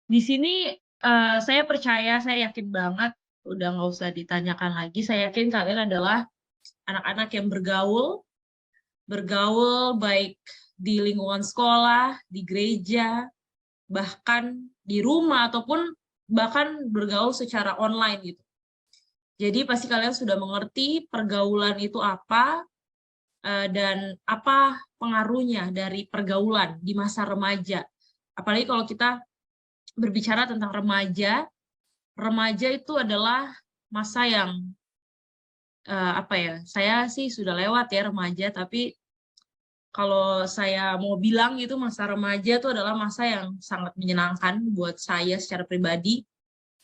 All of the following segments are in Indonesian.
Di sini saya percaya, saya yakin banget, udah nggak usah ditanyakan lagi. Saya yakin kalian adalah anak-anak yang bergaul baik di lingkungan sekolah, di gereja, bahkan di rumah ataupun bahkan bergaul secara online gitu. Jadi pasti kalian sudah mengerti pergaulan itu apa dan apa pengaruhnya dari pergaulan di masa remaja. Apalagi kalau kita berbicara tentang remaja, remaja itu adalah masa yang apa ya? Saya sih sudah lewat ya remaja, tapi kalau saya mau bilang gitu masa remaja itu adalah masa yang sangat menyenangkan buat saya secara pribadi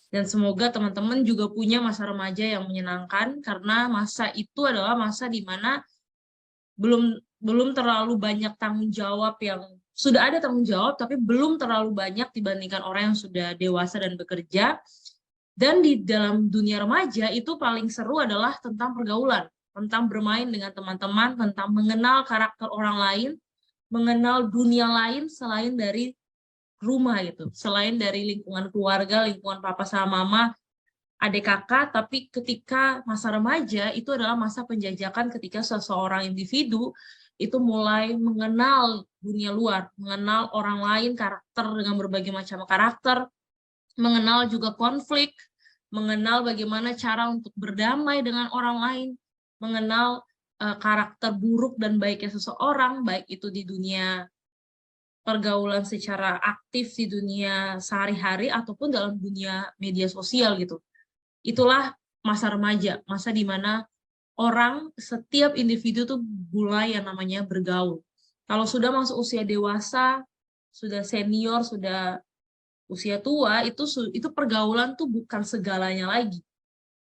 dan semoga teman-teman juga punya masa remaja yang menyenangkan karena masa itu adalah masa di mana belum belum terlalu banyak tanggung jawab yang sudah ada tanggung jawab tapi belum terlalu banyak dibandingkan orang yang sudah dewasa dan bekerja. Dan di dalam dunia remaja itu paling seru adalah tentang pergaulan, tentang bermain dengan teman-teman, tentang mengenal karakter orang lain, mengenal dunia lain selain dari rumah gitu, selain dari lingkungan keluarga, lingkungan papa sama mama, adik kakak, tapi ketika masa remaja itu adalah masa penjajakan ketika seseorang individu itu mulai mengenal dunia luar, mengenal orang lain, karakter dengan berbagai macam karakter, mengenal juga konflik, mengenal bagaimana cara untuk berdamai dengan orang lain, mengenal karakter buruk dan baiknya seseorang, baik itu di dunia pergaulan secara aktif di dunia sehari-hari ataupun dalam dunia media sosial gitu. Itulah masa remaja, masa di mana orang, setiap individu tuh mulai yang namanya bergaul. Kalau sudah masuk usia dewasa, sudah senior, sudah usia tua, itu pergaulan tuh bukan segalanya lagi.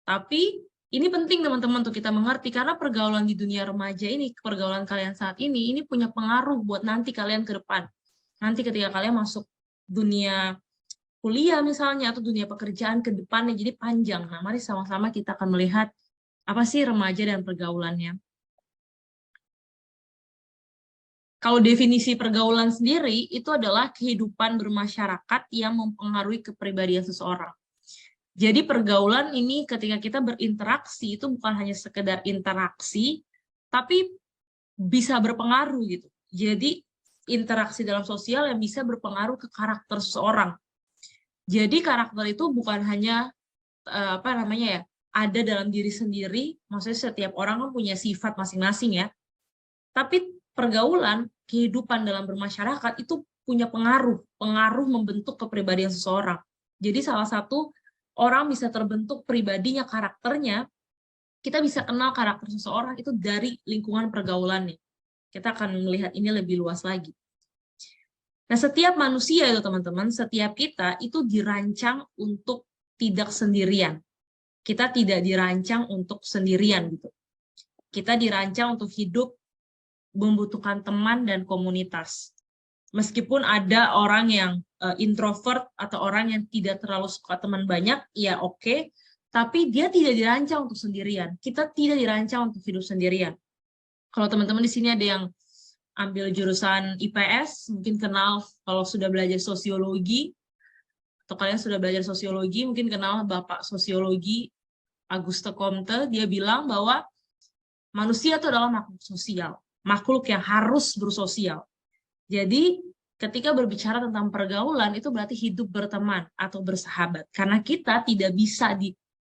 Tapi ini penting teman-teman untuk kita mengerti karena pergaulan di dunia remaja ini, pergaulan kalian saat ini punya pengaruh buat nanti kalian ke depan. Nanti ketika kalian masuk dunia kuliah misalnya atau dunia pekerjaan ke depannya jadi panjang. Nah, mari sama-sama kita akan melihat apa sih remaja dan pergaulannya. Kalau definisi pergaulan sendiri itu adalah kehidupan bermasyarakat yang mempengaruhi kepribadian seseorang. Jadi pergaulan ini ketika kita berinteraksi itu bukan hanya sekedar interaksi, tapi bisa berpengaruh gitu. Jadi interaksi dalam sosial yang bisa berpengaruh ke karakter seseorang. Jadi karakter itu bukan hanya apa namanya ya, ada dalam diri sendiri, maksudnya setiap orang kan punya sifat masing-masing ya. Tapi pergaulan, kehidupan dalam bermasyarakat itu punya pengaruh membentuk kepribadian seseorang. Jadi salah satu orang bisa terbentuk pribadinya, karakternya, kita bisa kenal karakter seseorang itu dari lingkungan pergaulannya. Kita akan melihat ini lebih luas lagi. Nah, setiap manusia itu teman-teman, setiap kita itu dirancang untuk tidak sendirian. Kita tidak dirancang untuk sendirian gitu. Kita dirancang untuk hidup membutuhkan teman dan komunitas. Meskipun ada orang yang introvert atau orang yang tidak terlalu suka teman banyak, ya oke, tapi dia tidak dirancang untuk sendirian. Kita tidak dirancang untuk hidup sendirian. Kalau teman-teman di sini ada yang ambil jurusan IPS, mungkin kenal kalau sudah belajar sosiologi, atau kalian sudah belajar sosiologi, mungkin kenal Bapak Sosiologi Auguste Comte, dia bilang bahwa manusia itu adalah makhluk sosial, makhluk yang harus bersosial. Jadi ketika berbicara tentang pergaulan itu berarti hidup berteman atau bersahabat, karena kita tidak bisa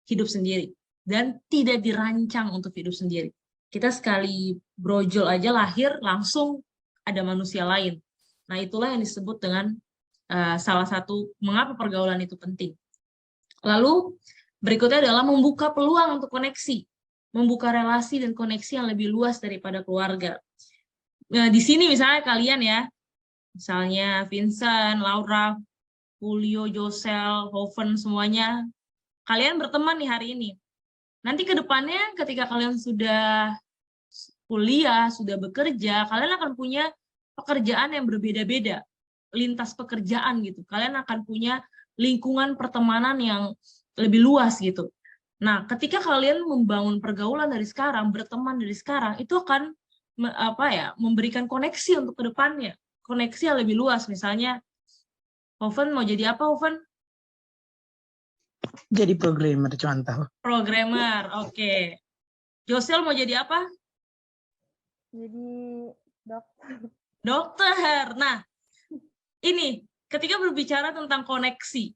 hidup sendiri dan tidak dirancang untuk hidup sendiri. Kita sekali brojol aja lahir langsung ada manusia lain. Nah, itulah yang disebut dengan salah satu mengapa pergaulan itu penting. Lalu berikutnya adalah membuka peluang untuk koneksi, membuka relasi dan koneksi yang lebih luas daripada keluarga. Nah, di sini misalnya kalian ya, misalnya Vincent, Laura, Julio, Josel, Hoven, semuanya, kalian berteman nih hari ini. Nanti ke depannya ketika kalian sudah kuliah, sudah bekerja, kalian akan punya pekerjaan yang berbeda-beda, lintas pekerjaan gitu. Kalian akan punya lingkungan pertemanan yang lebih luas gitu. Nah, ketika kalian membangun pergaulan dari sekarang, berteman dari sekarang, itu akan apa ya, memberikan koneksi untuk ke depannya. Koneksi yang lebih luas, misalnya Hoven mau jadi apa, Hoven? Jadi programmer, contoh. Programmer, oke. Josel mau jadi apa? Jadi dokter. Dokter. Nah, ini ketika berbicara tentang koneksi,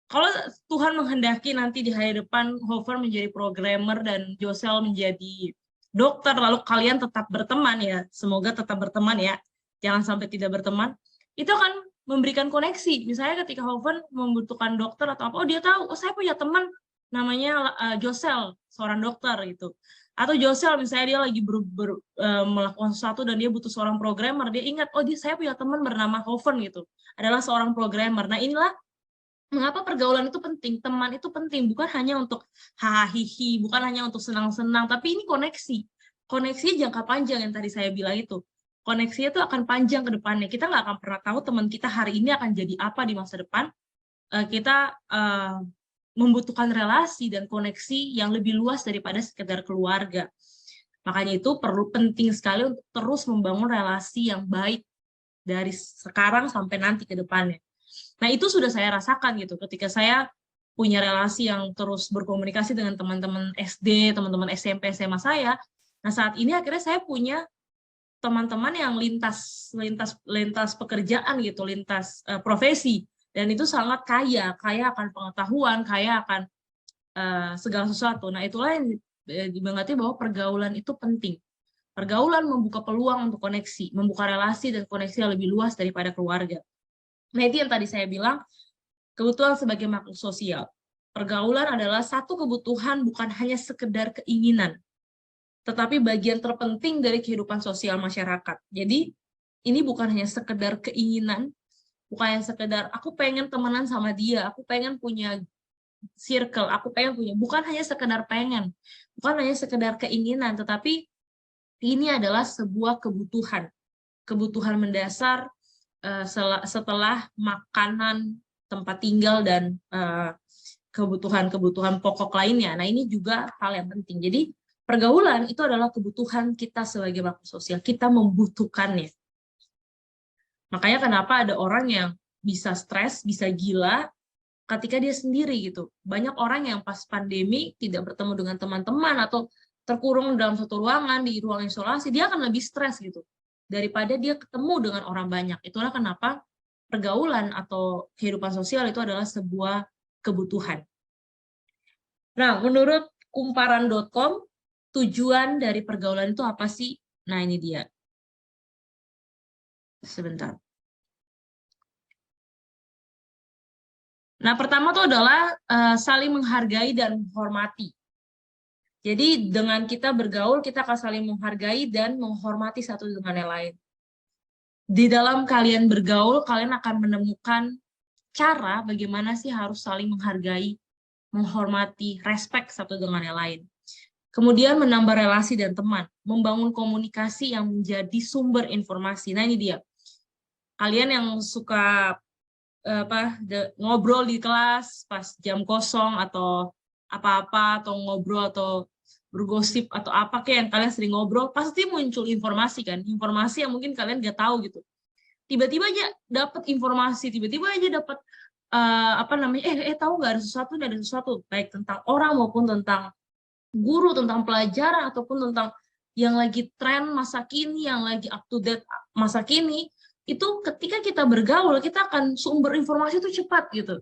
kalau Tuhan menghendaki nanti di hari depan Hoven menjadi programmer dan Josel menjadi dokter, lalu kalian tetap berteman ya, semoga tetap berteman ya, jangan sampai tidak berteman, itu akan memberikan koneksi. Misalnya ketika Hoven membutuhkan dokter atau apa, oh dia tahu, oh saya punya teman namanya Josel, seorang dokter gitu. Atau Josel misalnya dia lagi melakukan sesuatu dan dia butuh seorang programmer, dia ingat, oh saya punya teman bernama Hoven gitu, adalah seorang programmer. Nah inilah mengapa pergaulan itu penting, teman itu penting, bukan hanya untuk hahihi, bukan hanya untuk senang-senang, tapi ini koneksi. Koneksi jangka panjang yang tadi saya bilang itu. Koneksinya itu akan panjang ke depannya. Kita nggak akan pernah tahu teman kita hari ini akan jadi apa di masa depan. Kita membutuhkan relasi dan koneksi yang lebih luas daripada sekedar keluarga. Makanya itu penting sekali untuk terus membangun relasi yang baik dari sekarang sampai nanti ke depannya. Nah, itu sudah saya rasakan gitu ketika saya punya relasi yang terus berkomunikasi dengan teman-teman SD, teman-teman SMP, SMA saya. Nah, saat ini akhirnya saya punya teman-teman yang lintas pekerjaan gitu, lintas profesi, dan itu sangat kaya akan pengetahuan, kaya akan segala sesuatu. Nah, itulah yang dimengerti bahwa pergaulan itu penting. Pergaulan membuka peluang untuk koneksi, membuka relasi dan koneksi yang lebih luas daripada keluarga. Nah, itu yang tadi saya bilang, kebutuhan sebagai makhluk sosial. Pergaulan adalah satu kebutuhan bukan hanya sekedar keinginan, tetapi bagian terpenting dari kehidupan sosial masyarakat. Jadi, ini bukan hanya sekedar keinginan, bukan hanya sekedar aku pengen temenan sama dia, aku pengen punya circle, aku pengen punya, bukan hanya sekedar pengen, bukan hanya sekedar keinginan, tetapi ini adalah sebuah kebutuhan mendasar setelah makanan, tempat tinggal, dan kebutuhan pokok lainnya. Nah, ini juga hal yang penting. Jadi, pergaulan itu adalah kebutuhan kita sebagai makhluk sosial. Kita membutuhkannya. Makanya kenapa ada orang yang bisa stres, bisa gila, ketika dia sendiri gitu. Banyak orang yang pas pandemi tidak bertemu dengan teman-teman atau terkurung dalam satu ruangan, di ruang isolasi, dia akan lebih stres gitu daripada dia ketemu dengan orang banyak. Itulah kenapa pergaulan atau kehidupan sosial itu adalah sebuah kebutuhan. Nah, menurut kumparan.com, tujuan dari pergaulan itu apa sih? Nah, ini dia. Sebentar. Nah, pertama itu adalah saling menghargai dan menghormati. Jadi dengan kita bergaul, kita akan saling menghargai dan menghormati satu dengan yang lain. Di dalam kalian bergaul, kalian akan menemukan cara bagaimana sih harus saling menghargai, menghormati, respect satu dengan yang lain. Kemudian menambah relasi dan teman, membangun komunikasi yang menjadi sumber informasi. Nah, ini dia. Kalian yang suka ngobrol di kelas pas jam kosong atau apa-apa, atau ngobrol atau bergosip atau apa kayak yang kalian sering ngobrol, pasti muncul informasi kan, informasi yang mungkin kalian nggak tahu gitu. Tiba-tiba aja dapat informasi, tiba-tiba aja dapat tahu nggak ada sesuatu, baik tentang orang maupun tentang guru, tentang pelajaran ataupun tentang yang lagi tren masa kini, yang lagi up to date masa kini. Itu ketika kita bergaul, kita akan sumber informasi itu cepat gitu.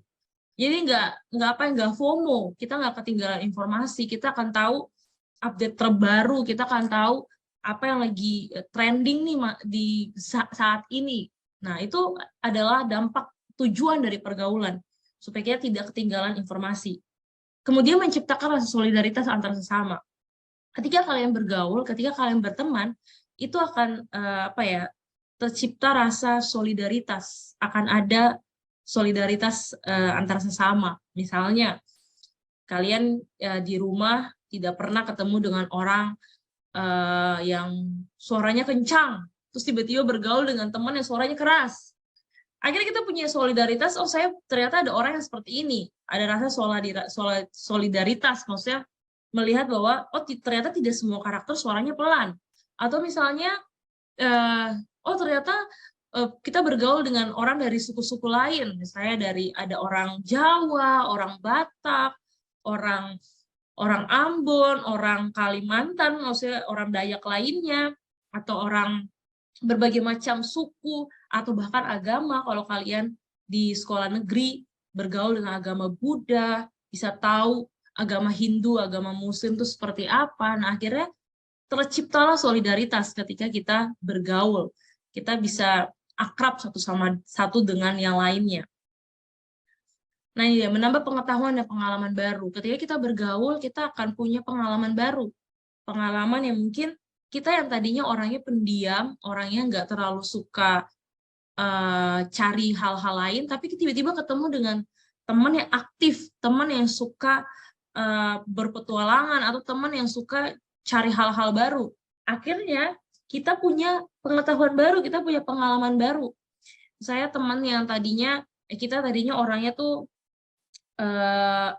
Jadi nggak FOMO, kita nggak ketinggalan informasi, kita akan tahu update terbaru, kita akan tahu apa yang lagi trending nih di saat ini. Nah, itu adalah dampak tujuan dari pergaulan, supaya kita tidak ketinggalan informasi. Kemudian menciptakan rasa solidaritas antar sesama. Ketika kalian bergaul, ketika kalian berteman, itu akan tercipta rasa solidaritas, akan ada solidaritas antar sesama. Misalnya, kalian di rumah tidak pernah ketemu dengan orang yang suaranya kencang, terus tiba-tiba bergaul dengan teman yang suaranya keras. Akhirnya kita punya solidaritas, oh saya ternyata ada orang yang seperti ini. Ada rasa solidaritas, maksudnya melihat bahwa oh ternyata tidak semua karakter suaranya pelan. Atau misalnya, oh ternyata kita bergaul dengan orang dari suku-suku lain, misalnya ada orang Jawa, orang Batak, orang Ambon, orang Kalimantan, maksudnya orang Dayak lainnya, atau orang berbagai macam suku, atau bahkan agama. Kalau kalian di sekolah negeri bergaul dengan agama Buddha, bisa tahu agama Hindu, agama Muslim itu seperti apa. Nah, akhirnya terciptalah solidaritas ketika kita bergaul. Kita bisa akrab satu sama satu dengan yang lainnya. Nah, ini dia, menambah pengetahuan dan pengalaman baru. Ketika kita bergaul, kita akan punya pengalaman baru. Pengalaman yang mungkin kita yang tadinya orangnya pendiam, orangnya nggak terlalu suka cari hal-hal lain, tapi tiba-tiba ketemu dengan teman yang aktif, teman yang suka berpetualangan, atau teman yang suka cari hal-hal baru. Akhirnya kita punya pengetahuan baru, kita punya pengalaman baru. Saya teman yang kita tadinya orangnya tuh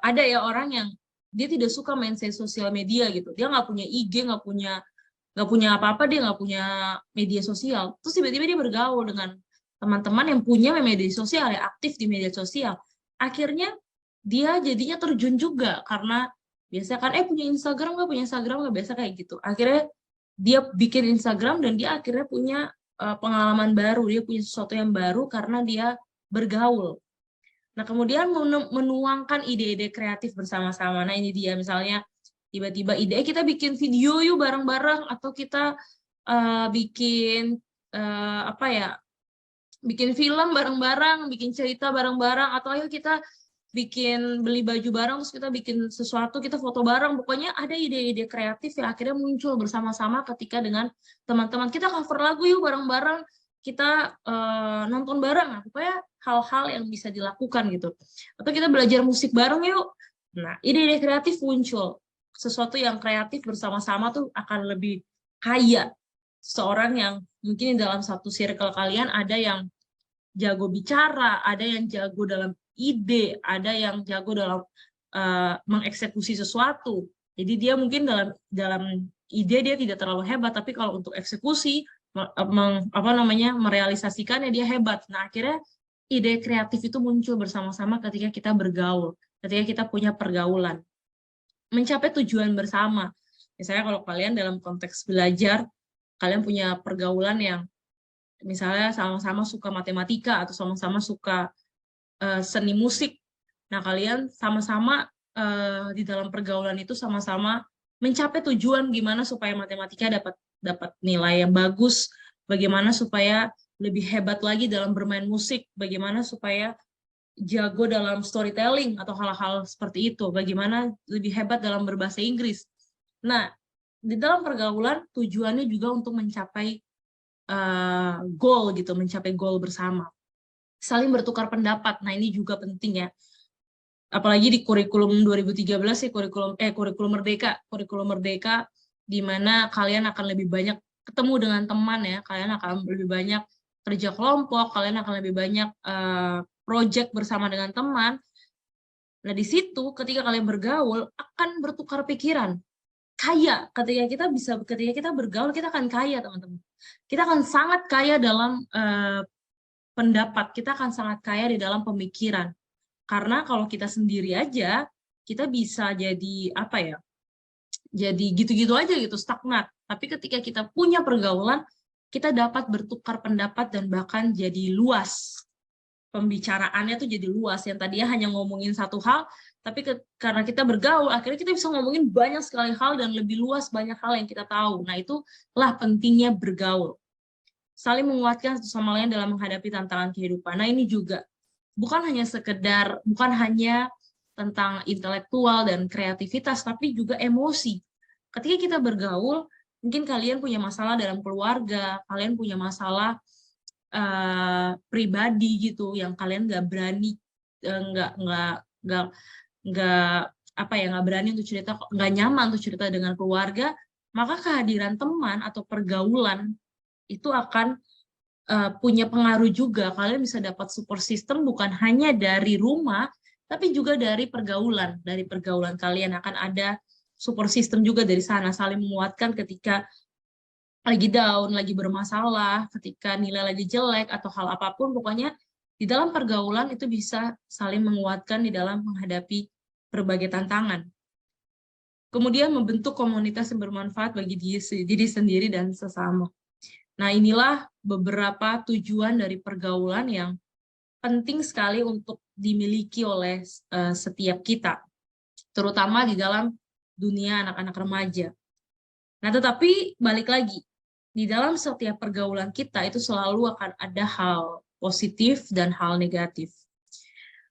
ada ya orang yang dia tidak suka main sosial media gitu, dia nggak punya IG, nggak punya apa-apa, dia nggak punya media sosial. Terus tiba-tiba dia bergaul dengan teman-teman yang punya media sosial, ya aktif di media sosial. Akhirnya dia jadinya terjun juga, karena biasa kan punya Instagram nggak biasa kayak gitu. Akhirnya dia bikin Instagram dan dia akhirnya punya pengalaman baru, dia punya sesuatu yang baru karena dia bergaul. Nah, kemudian menuangkan ide-ide kreatif bersama-sama. Nah, ini dia, misalnya tiba-tiba ide kita bikin video yuk bareng-bareng, atau kita bikin bikin film bareng-bareng, bikin cerita bareng-bareng, atau ayo kita beli baju bareng, terus kita bikin sesuatu, kita foto bareng. Pokoknya ada ide-ide kreatif yang akhirnya muncul bersama-sama ketika dengan teman-teman. Kita cover lagu yuk bareng-bareng, kita nonton bareng. Nah, pokoknya hal-hal yang bisa dilakukan gitu. Atau kita belajar musik bareng yuk. Nah, ide-ide kreatif muncul. Sesuatu yang kreatif bersama-sama tuh akan lebih kaya. Seorang yang mungkin dalam satu circle kalian ada yang jago bicara, ada yang jago dalam ide, ada yang jago dalam mengeksekusi sesuatu. Jadi dia mungkin dalam ide dia tidak terlalu hebat, tapi kalau untuk eksekusi merealisasikannya dia hebat. Nah, akhirnya ide kreatif itu muncul bersama-sama ketika kita bergaul, ketika kita punya pergaulan. Mencapai tujuan bersama. Misalnya kalau kalian dalam konteks belajar, kalian punya pergaulan yang misalnya sama-sama suka matematika atau sama-sama suka seni musik. Nah, kalian sama-sama di dalam pergaulan itu sama-sama mencapai tujuan gimana supaya matematika dapat nilai yang bagus, bagaimana supaya lebih hebat lagi dalam bermain musik, bagaimana supaya jago dalam storytelling atau hal-hal seperti itu, bagaimana lebih hebat dalam berbahasa Inggris. Nah, di dalam pergaulan tujuannya juga untuk mencapai goal gitu, mencapai goal bersama. Saling bertukar pendapat. Nah, ini juga penting ya. Apalagi di kurikulum 2013 sih, kurikulum merdeka di mana kalian akan lebih banyak ketemu dengan teman ya, kalian akan lebih banyak kerja kelompok, kalian akan lebih banyak project bersama dengan teman. Nah, di situ ketika kalian bergaul akan bertukar pikiran. Kaya, ketika kita bergaul, kita akan kaya, teman-teman. Kita akan sangat kaya dalam pendapat, kita akan sangat kaya di dalam pemikiran. Karena kalau kita sendiri aja, kita bisa jadi jadi gitu-gitu aja gitu, stagnat. Tapi ketika kita punya pergaulan, kita dapat bertukar pendapat dan bahkan jadi luas. Pembicaraannya tuh jadi luas. Yang tadinya hanya ngomongin satu hal, tapi karena kita bergaul, akhirnya kita bisa ngomongin banyak sekali hal dan lebih luas banyak hal yang kita tahu. Nah, itulah pentingnya bergaul. Saling menguatkan satu sama lain dalam menghadapi tantangan kehidupan. Nah, ini juga bukan hanya tentang intelektual dan kreativitas, tapi juga emosi. Ketika kita bergaul, mungkin kalian punya masalah dalam keluarga, kalian punya masalah pribadi gitu, yang kalian nggak berani, nggak berani untuk cerita, nggak nyaman untuk cerita dengan keluarga, maka kehadiran teman atau pergaulan itu akan punya pengaruh juga. Kalian bisa dapat support system bukan hanya dari rumah, tapi juga dari pergaulan. Dari pergaulan kalian akan ada support system juga dari sana, saling menguatkan ketika lagi down, lagi bermasalah, ketika nilai lagi jelek, atau hal apapun, pokoknya di dalam pergaulan itu bisa saling menguatkan di dalam menghadapi berbagai tantangan. Kemudian membentuk komunitas yang bermanfaat bagi diri sendiri dan sesama. Nah, inilah beberapa tujuan dari pergaulan yang penting sekali untuk dimiliki oleh setiap kita, terutama di dalam dunia anak-anak remaja. Nah, tetapi balik lagi, di dalam setiap pergaulan kita itu selalu akan ada hal positif dan hal negatif.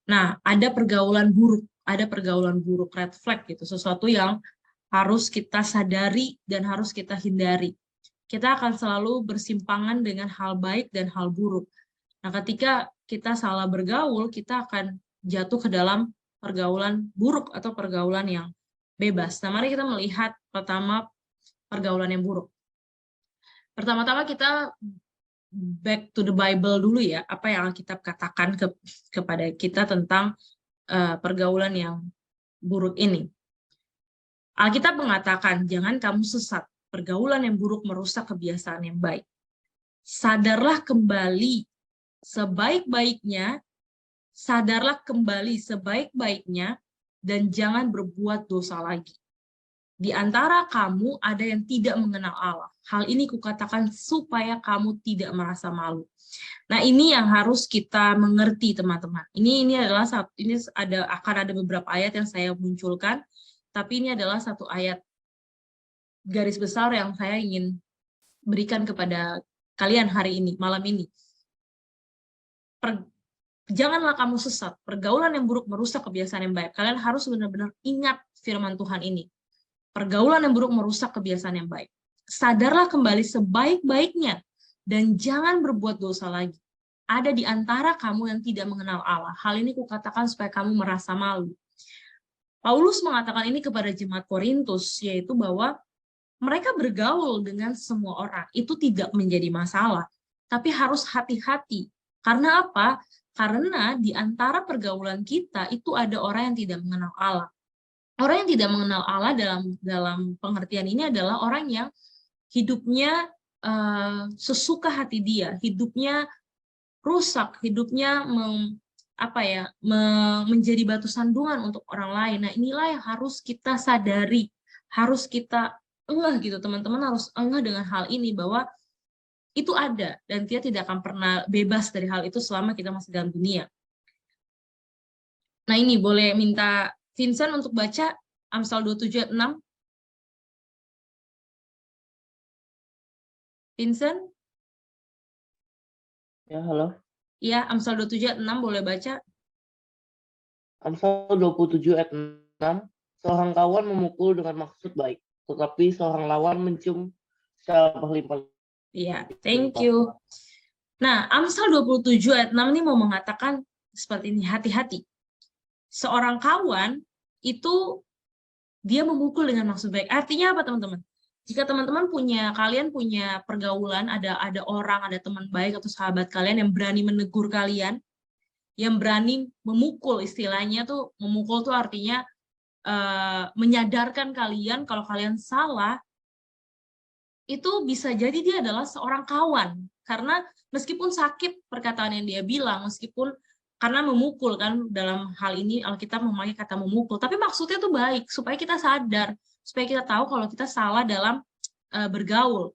Nah, ada pergaulan buruk, red flag gitu, sesuatu yang harus kita sadari dan harus kita hindari. Kita akan selalu bersimpangan dengan hal baik dan hal buruk. Nah, ketika kita salah bergaul, kita akan jatuh ke dalam pergaulan buruk atau pergaulan yang bebas. Nah, mari kita melihat pertama pergaulan yang buruk. Pertama-tama kita back to the Bible dulu ya, apa yang Alkitab katakan kepada kita tentang pergaulan yang buruk ini. Alkitab mengatakan, jangan kamu sesat, pergaulan yang buruk merusak kebiasaan yang baik. Sadarlah kembali sebaik-baiknya, dan jangan berbuat dosa lagi. Di antara kamu ada yang tidak mengenal Allah. Hal ini kukatakan supaya kamu tidak merasa malu. Nah, ini yang harus kita mengerti, teman-teman. Ini akan ada beberapa ayat yang saya munculkan, tapi ini adalah satu ayat garis besar yang saya ingin berikan kepada kalian hari ini, malam ini. Janganlah kamu sesat. Pergaulan yang buruk merusak kebiasaan yang baik. Kalian harus benar-benar ingat firman Tuhan ini. Pergaulan yang buruk merusak kebiasaan yang baik. Sadarlah kembali sebaik-baiknya dan jangan berbuat dosa lagi. Ada di antara kamu yang tidak mengenal Allah. Hal ini kukatakan supaya kamu merasa malu. Paulus mengatakan ini kepada jemaat Korintus, yaitu bahwa mereka bergaul dengan semua orang. Itu tidak menjadi masalah. Tapi harus hati-hati. Karena apa? Karena di antara pergaulan kita itu ada orang yang tidak mengenal Allah. Orang yang tidak mengenal Allah dalam pengertian ini adalah orang yang hidupnya sesuka hati dia, hidupnya rusak, hidupnya menjadi batu sandungan untuk orang lain. Nah, inilah yang harus kita sadari, harus kita engah gitu, teman-teman harus engah dengan hal ini bahwa itu ada dan dia tidak akan pernah bebas dari hal itu selama kita masih dalam dunia. Nah, ini boleh minta Vincent untuk baca Amsal 27 ayat 6. Vincent? Ya, halo. Iya, Amsal 27 ayat 6 boleh baca. Amsal 27 ayat 6. Seorang kawan memukul dengan maksud baik, tetapi seorang lawan mencium secara berlimpah. Iya, thank you. Nah, Amsal 27 ayat 6 ini mau mengatakan seperti ini, hati-hati. Seorang kawan itu dia memukul dengan maksud baik. Artinya apa, teman-teman? Jika teman-teman kalian punya pergaulan, ada orang, ada teman baik atau sahabat kalian yang berani menegur kalian, yang berani memukul, istilahnya tuh memukul tuh artinya menyadarkan kalian kalau kalian salah, itu bisa jadi dia adalah seorang kawan. Karena meskipun sakit perkataan yang dia bilang, meskipun karena memukul kan, dalam hal ini Alkitab memakai kata memukul, tapi maksudnya tuh baik, supaya kita sadar, supaya kita tahu kalau kita salah dalam bergaul.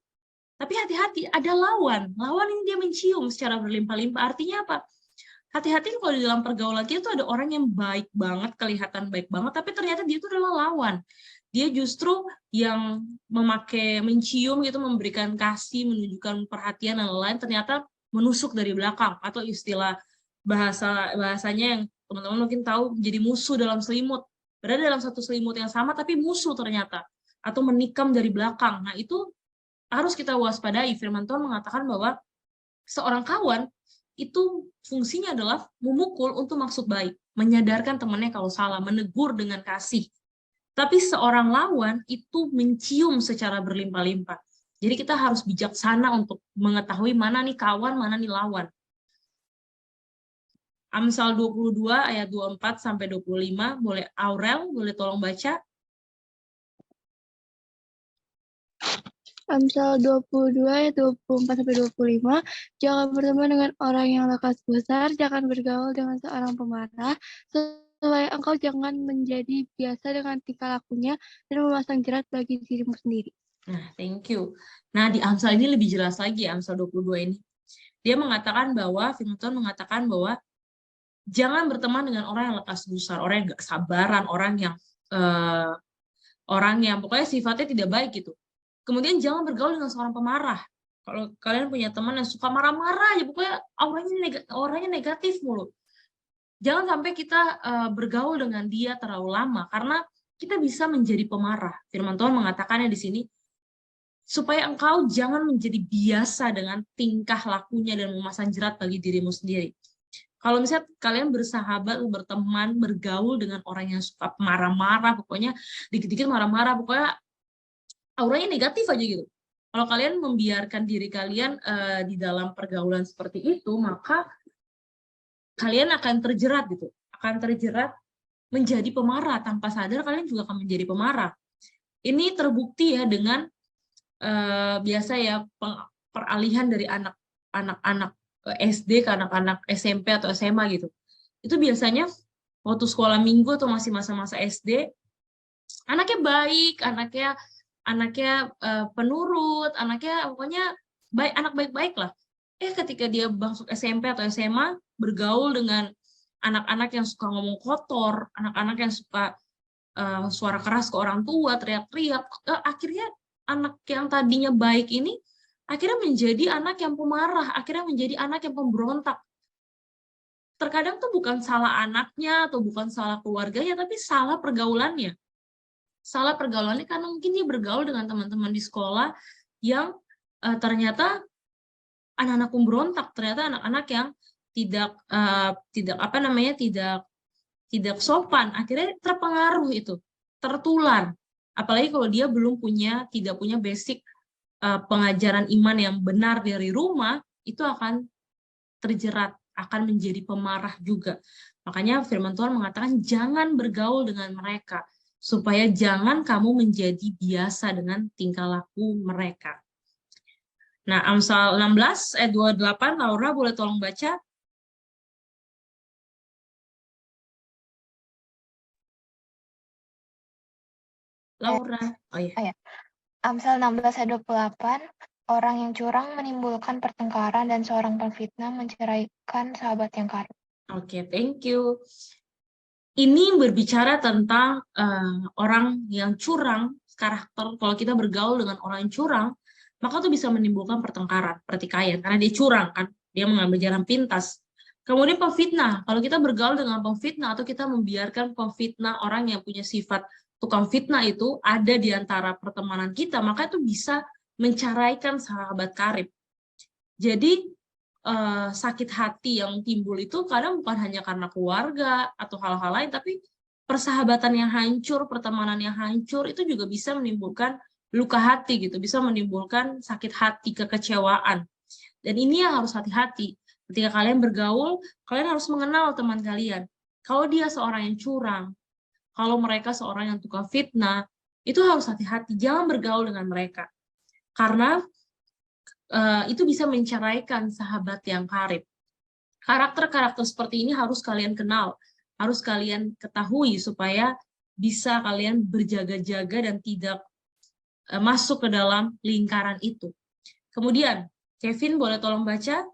Tapi hati-hati, ada lawan ini dia mencium secara berlimpah-limpah. Artinya apa? Hati-hati kalau di dalam pergaulan kita tuh ada orang yang baik banget, kelihatan baik banget, tapi ternyata dia itu adalah lawan. Dia justru yang mencium gitu, memberikan kasih, menunjukkan perhatian dan lain-lain, ternyata menusuk dari belakang, atau istilah bahasanya yang teman-teman mungkin tahu, jadi musuh dalam selimut. Berada dalam satu selimut yang sama tapi musuh ternyata, atau menikam dari belakang. Nah, itu harus kita waspadai. Firman Tuhan mengatakan bahwa seorang kawan itu fungsinya adalah memukul untuk maksud baik, menyadarkan temannya kalau salah, menegur dengan kasih. Tapi seorang lawan itu mencium secara berlimpah-limpah. Jadi kita harus bijaksana untuk mengetahui mana nih kawan, mana nih lawan. Amsal 22 ayat 24 sampai 25, boleh Aurel, boleh tolong baca? Amsal 22 ayat 24-25, jangan berteman dengan orang yang lekas besar, jangan bergaul dengan seorang pemarah, supaya engkau jangan menjadi biasa dengan tingkah lakunya dan memasang jerat bagi dirimu sendiri. Nah, thank you. Nah, di Amsal ini lebih jelas lagi, Amsal 22 ini. Dia mengatakan bahwa, firman Tuhan mengatakan bahwa jangan berteman dengan orang yang lekas besar, orang yang gak sabaran, orang yang pokoknya sifatnya tidak baik gitu. Kemudian jangan bergaul dengan seorang pemarah. Kalau kalian punya teman yang suka marah-marah aja, pokoknya auranya negatif mulu. Jangan sampai kita bergaul dengan dia terlalu lama, karena kita bisa menjadi pemarah. Firman Tuhan mengatakannya di sini, supaya engkau jangan menjadi biasa dengan tingkah lakunya dan memasang jerat bagi dirimu sendiri. Kalau misalnya kalian bersahabat, berteman, bergaul dengan orang yang suka marah-marah, pokoknya dikit-dikit marah-marah, pokoknya auranya negatif aja gitu. Kalau kalian membiarkan diri kalian di dalam pergaulan seperti itu, maka kalian akan terjerat gitu. Akan terjerat menjadi pemarah. Tanpa sadar kalian juga akan menjadi pemarah. Ini terbukti ya dengan biasa ya peralihan dari anak-anak SD ke anak-anak SMP atau SMA gitu. Itu biasanya waktu sekolah minggu atau masih masa-masa SD, anaknya baik, anaknya penurut, anaknya pokoknya baik, anak baik-baik lah. Ketika dia masuk SMP atau SMA, bergaul dengan anak-anak yang suka ngomong kotor, anak-anak yang suka suara keras ke orang tua, teriak-teriak, akhirnya anak yang tadinya baik ini akhirnya menjadi anak yang pemarah, akhirnya menjadi anak yang pemberontak. Terkadang tuh bukan salah anaknya atau bukan salah keluarganya, tapi salah pergaulannya. Salah pergaulannya karena mungkin dia bergaul dengan teman-teman di sekolah yang ternyata anak-anak pemberontak, ternyata anak-anak yang tidak sopan, akhirnya terpengaruh itu, tertular. Apalagi kalau dia tidak punya basic pengajaran iman yang benar dari rumah, itu akan terjerat, akan menjadi pemarah juga. Makanya firman Tuhan mengatakan jangan bergaul dengan mereka, supaya jangan kamu menjadi biasa dengan tingkah laku mereka. Nah, Amsal 16 ayat 28, Laura boleh tolong baca? Laura. Oh iya. Amsal 16 ayat 28, orang yang curang menimbulkan pertengkaran dan seorang pemfitnah menceraikan sahabat yang karib. Oke, thank you. Ini berbicara tentang orang yang curang, karakter. Kalau kita bergaul dengan orang yang curang, maka itu bisa menimbulkan pertikaian, karena dia curang kan, dia mengambil jalan pintas. Kemudian pemfitnah, kalau kita bergaul dengan pemfitnah atau kita membiarkan pemfitnah, orang yang punya sifat tukang fitnah itu ada di antara pertemanan kita, maka itu bisa menceraikan sahabat karib. Jadi sakit hati yang timbul itu kadang bukan hanya karena keluarga atau hal-hal lain, tapi persahabatan yang hancur, pertemanan yang hancur itu juga bisa menimbulkan luka hati gitu, bisa menimbulkan sakit hati, kekecewaan. Dan ini yang harus hati-hati. Ketika kalian bergaul, kalian harus mengenal teman kalian. Kalau dia seorang yang curang, kalau mereka seorang yang tukang fitnah, itu harus hati-hati, jangan bergaul dengan mereka. Karena itu bisa menceraikan sahabat yang karib. Karakter-karakter seperti ini harus kalian kenal, harus kalian ketahui supaya bisa kalian berjaga-jaga dan tidak masuk ke dalam lingkaran itu. Kemudian, Kevin boleh tolong baca?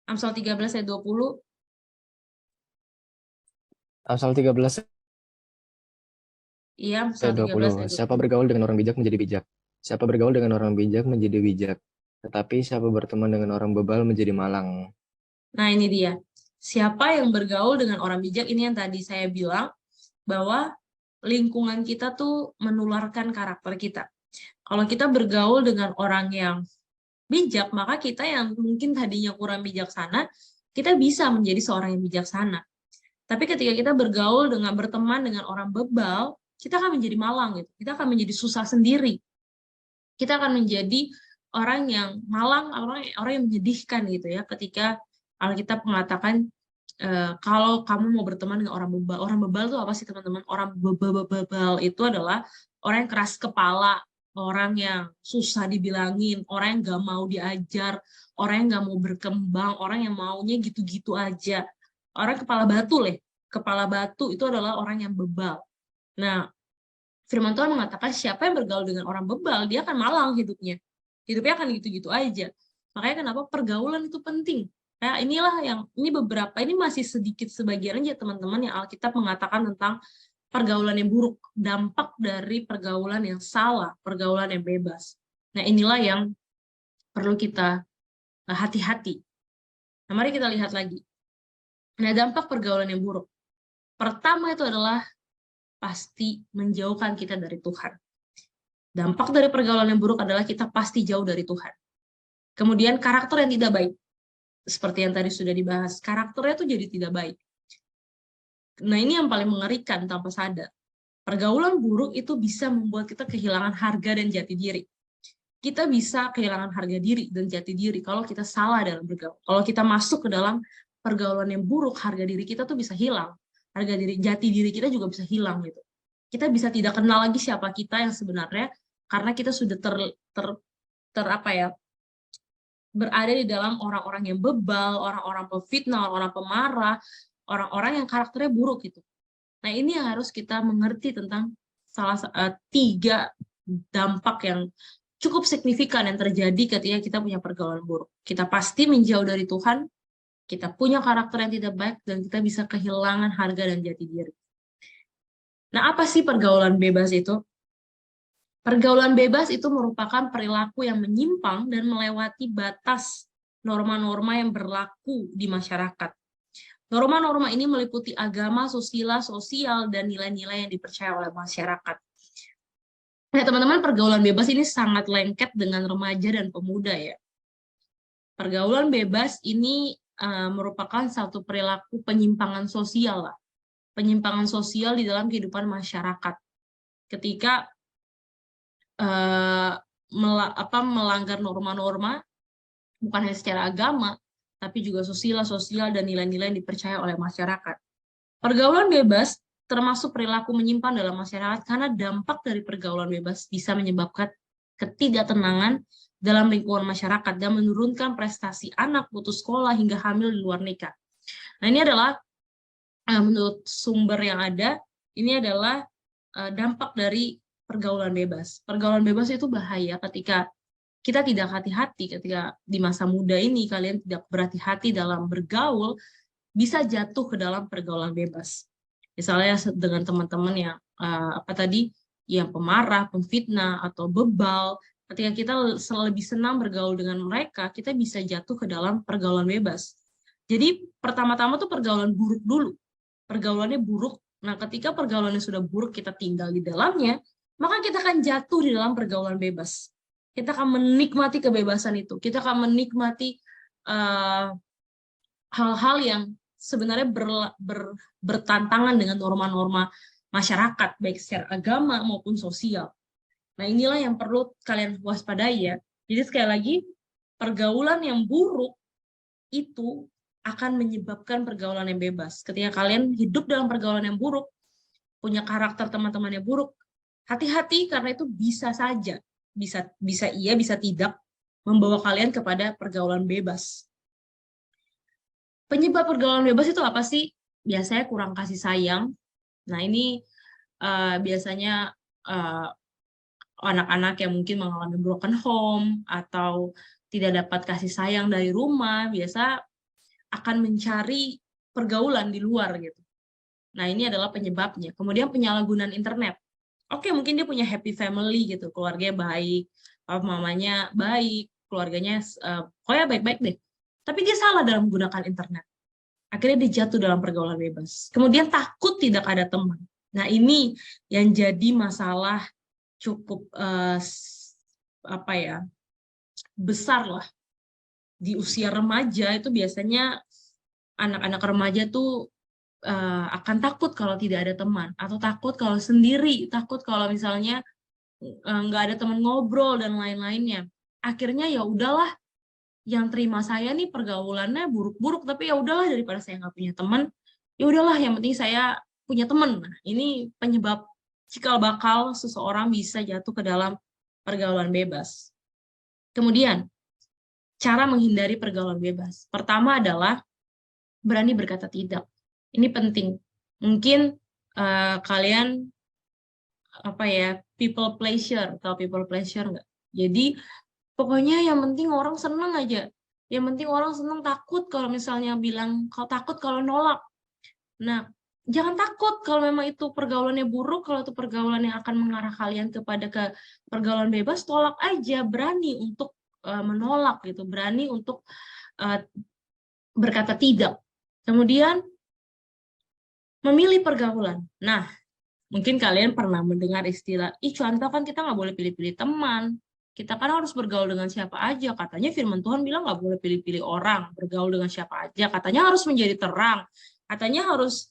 Amsal 13 ayat 20. Amsal 13 Iya, Amsal 13 ayat 20. Siapa bergaul dengan orang bijak menjadi bijak. Siapa bergaul dengan orang bijak menjadi bijak. Tetapi siapa berteman dengan orang bebal menjadi malang. Nah, ini dia. Siapa yang bergaul dengan orang bijak, ini yang tadi saya bilang, bahwa lingkungan kita tuh menularkan karakter kita. Kalau kita bergaul dengan orang yang bijak, maka kita yang mungkin tadinya kurang bijaksana, kita bisa menjadi seorang yang bijaksana. Tapi ketika kita berteman dengan orang bebal, kita akan menjadi malang gitu. Kita akan menjadi susah sendiri. Kita akan menjadi orang yang malang, orang yang menyedihkan gitu ya. Ketika Alkitab mengatakan kalau kamu mau berteman dengan orang bebal itu apa sih teman-teman? Orang bebal itu adalah orang yang keras kepala, orang yang susah dibilangin, orang yang gak mau diajar, orang yang gak mau berkembang, orang yang maunya gitu-gitu aja. Orang kepala batu kepala batu itu adalah orang yang bebal. Nah, firman Tuhan mengatakan siapa yang bergaul dengan orang bebal, dia akan malang hidupnya. Hidupnya akan gitu-gitu aja. Makanya kenapa pergaulan itu penting. Nah, inilah ini masih sedikit sebagian aja teman-teman yang Alkitab mengatakan tentang pergaulan yang buruk, dampak dari pergaulan yang salah, pergaulan yang bebas. Nah, inilah yang perlu kita hati-hati. Nah, mari kita lihat lagi. Nah, dampak pergaulan yang buruk. Pertama itu adalah pasti menjauhkan kita dari Tuhan. Dampak dari pergaulan yang buruk adalah kita pasti jauh dari Tuhan. Kemudian karakter yang tidak baik. Seperti yang tadi sudah dibahas, karakternya tuh jadi tidak baik. Nah, ini yang paling mengerikan tanpa sadar. Pergaulan buruk itu bisa membuat kita kehilangan harga dan jati diri. Kita bisa kehilangan harga diri dan jati diri kalau kita salah dalam bergaul. Kalau kita masuk ke dalam pergaulan yang buruk, harga diri kita tuh bisa hilang. Jati diri kita juga bisa hilang gitu. Kita bisa tidak kenal lagi siapa kita yang sebenarnya karena kita sudah berada di dalam orang-orang yang bebal, orang-orang pemfitnah, orang-orang pemarah, orang-orang yang karakternya buruk gitu. Nah, ini yang harus kita mengerti tentang tiga dampak yang cukup signifikan yang terjadi ketika kita punya pergaulan buruk. Kita pasti menjauh dari Tuhan, kita punya karakter yang tidak baik, dan kita bisa kehilangan harga dan jati diri. Nah, apa sih pergaulan bebas itu? Pergaulan bebas itu merupakan perilaku yang menyimpang dan melewati batas norma-norma yang berlaku di masyarakat. Norma-norma ini meliputi agama, sosial, dan nilai-nilai yang dipercaya oleh masyarakat. Nah, teman-teman, pergaulan bebas ini sangat lengket dengan remaja dan pemuda ya. Pergaulan bebas ini merupakan satu perilaku penyimpangan sosial lah. Penyimpangan sosial di dalam kehidupan masyarakat. Ketika melanggar norma-norma, bukan hanya secara agama, tapi juga sosial, dan nilai-nilai yang dipercaya oleh masyarakat. Pergaulan bebas termasuk perilaku menyimpang dalam masyarakat karena dampak dari pergaulan bebas bisa menyebabkan ketidaktenangan dalam lingkungan masyarakat dan menurunkan prestasi anak, putus sekolah, hingga hamil di luar nikah. Nah, ini adalah menurut sumber yang ada, ini adalah dampak dari pergaulan bebas. Pergaulan bebas itu bahaya ketika kita tidak hati-hati, ketika di masa muda ini kalian tidak berhati-hati dalam bergaul, bisa jatuh ke dalam pergaulan bebas. Misalnya dengan teman-teman yang yang pemarah, pemfitnah, atau bebal, ketika kita lebih senang bergaul dengan mereka, kita bisa jatuh ke dalam pergaulan bebas. Jadi pertama-tama tuh pergaulan buruk dulu. Pergaulannya buruk. Nah, ketika pergaulannya sudah buruk, kita tinggal di dalamnya, maka kita akan jatuh di dalam pergaulan bebas. Kita akan menikmati kebebasan itu. Kita akan menikmati hal-hal yang sebenarnya bertantangan dengan norma-norma masyarakat, baik secara agama maupun sosial. Nah, inilah yang perlu kalian waspadai ya. Jadi sekali lagi, pergaulan yang buruk itu akan menyebabkan pergaulan yang bebas. Ketika kalian hidup dalam pergaulan yang buruk, punya karakter teman-teman yang buruk, hati-hati karena itu bisa saja, bisa iya, bisa tidak, membawa kalian kepada pergaulan bebas. Penyebab pergaulan bebas itu apa sih? Biasanya kurang kasih sayang. Nah, ini biasanya anak-anak yang mungkin mengalami broken home atau tidak dapat kasih sayang dari rumah, biasa akan mencari pergaulan di luar gitu. Nah, ini adalah penyebabnya. Kemudian penyalahgunaan internet. Oke, mungkin dia punya happy family gitu, keluarganya baik, papa mamanya baik, keluarganya pokoknya baik-baik deh. Tapi dia salah dalam menggunakan internet. Akhirnya dia jatuh dalam pergaulan bebas. Kemudian takut tidak ada teman. Nah, ini yang jadi masalah cukup besar lah. Di usia remaja itu biasanya anak-anak remaja tuh akan takut kalau tidak ada teman, atau takut kalau sendiri, takut kalau misalnya nggak ada teman ngobrol dan lain-lainnya. Akhirnya ya udahlah, yang terima saya nih pergaulannya buruk-buruk, tapi ya udahlah daripada saya nggak punya teman, ya udahlah yang penting saya punya teman. Nah, ini penyebab cikal bakal seseorang bisa jatuh ke dalam pergaulan bebas. Kemudian, cara menghindari pergaulan bebas. Pertama adalah berani berkata tidak. Ini penting. Mungkin kalian people pleasure, atau people pleasure nggak? Jadi pokoknya yang penting orang seneng aja. Yang penting orang seneng, takut kalau misalnya bilang, kau takut kalau nolak. Nah, jangan takut kalau memang itu pergaulannya buruk, kalau itu pergaulan yang akan mengarah kalian ke pergaulan bebas, tolak aja, berani untuk menolak gitu, berani untuk berkata tidak. Kemudian memilih pergaulan. Nah, mungkin kalian pernah mendengar istilah, contoh kan kita nggak boleh pilih-pilih teman. Kita kan harus bergaul dengan siapa aja. Katanya firman Tuhan bilang nggak boleh pilih-pilih orang, bergaul dengan siapa aja. Katanya harus menjadi terang. Katanya harus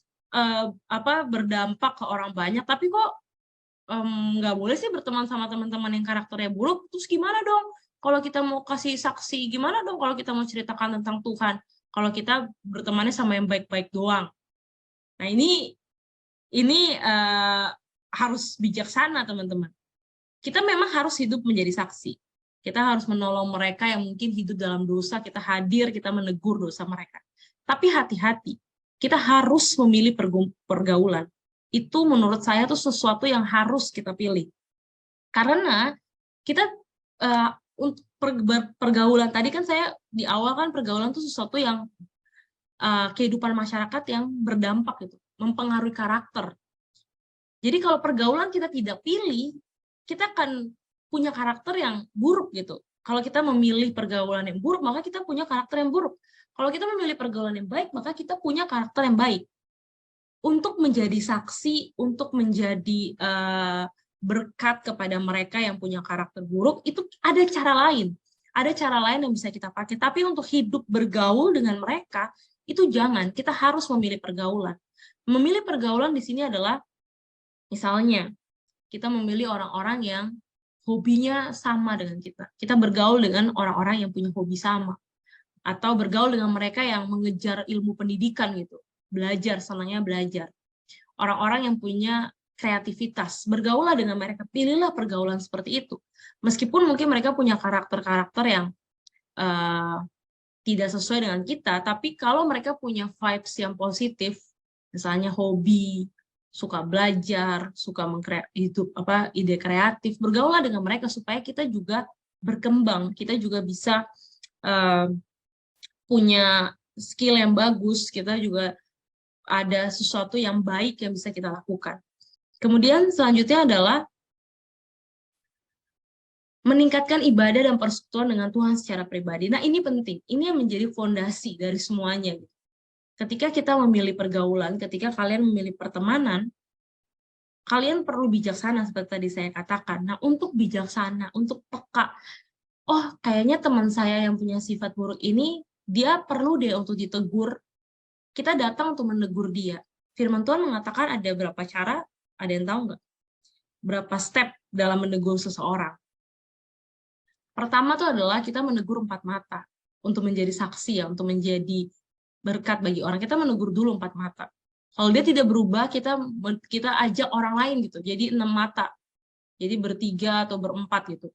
berdampak ke orang banyak. Tapi kok nggak boleh sih berteman sama teman-teman yang karakternya buruk? Terus gimana dong? Kalau kita mau kasih saksi, gimana dong kalau kita mau ceritakan tentang Tuhan? Kalau kita bertemannya sama yang baik-baik doang. Nah, ini harus bijaksana, teman-teman. Kita memang harus hidup menjadi saksi. Kita harus menolong mereka yang mungkin hidup dalam dosa, kita hadir, kita menegur dosa mereka. Tapi hati-hati, kita harus memilih pergaulan. Itu menurut saya tuh sesuatu yang harus kita pilih. Karena kita untuk pergaulan, tadi kan saya di awal kan pergaulan itu sesuatu yang kehidupan masyarakat yang berdampak gitu, mempengaruhi karakter. Jadi kalau pergaulan kita tidak pilih, kita akan punya karakter yang buruk gitu. Kalau kita memilih pergaulan yang buruk, maka kita punya karakter yang buruk. Kalau kita memilih pergaulan yang baik, maka kita punya karakter yang baik. Untuk menjadi saksi, untuk menjadi berkat kepada mereka yang punya karakter buruk, itu ada cara lain. Ada cara lain yang bisa kita pakai. Tapi untuk hidup bergaul dengan mereka, itu jangan. Kita harus memilih pergaulan. Memilih pergaulan di sini adalah, misalnya, kita memilih orang-orang yang hobinya sama dengan kita. Kita bergaul dengan orang-orang yang punya hobi sama. Atau bergaul dengan mereka yang mengejar ilmu pendidikan gitu. Belajar, senangnya belajar. Orang-orang yang punya kreativitas. Bergaulah dengan mereka. Pilihlah pergaulan seperti itu. Meskipun mungkin mereka punya karakter-karakter yang tidak sesuai dengan kita, tapi kalau mereka punya vibes yang positif, misalnya hobi, suka belajar, suka ide kreatif, bergaulah dengan mereka supaya kita juga berkembang, kita juga bisa punya skill yang bagus, kita juga ada sesuatu yang baik yang bisa kita lakukan. Kemudian selanjutnya adalah meningkatkan ibadah dan persekutuan dengan Tuhan secara pribadi. Nah, ini penting, ini yang menjadi fondasi dari semuanya. Ketika kita memilih pergaulan, ketika kalian memilih pertemanan, kalian perlu bijaksana seperti tadi saya katakan. Nah, untuk bijaksana, untuk peka, oh kayaknya teman saya yang punya sifat buruk ini, dia perlu deh untuk ditegur. Kita datang untuk menegur dia. Firman Tuhan mengatakan ada berapa cara, ada yang tahu nggak? Berapa step dalam menegur seseorang. Pertama tuh adalah kita menegur 4 mata. Untuk menjadi saksi ya, untuk menjadi berkat bagi orang, kita menegur dulu 4 mata. Kalau dia tidak berubah, kita ajak orang lain gitu. Jadi 6 mata. Jadi bertiga atau berempat gitu.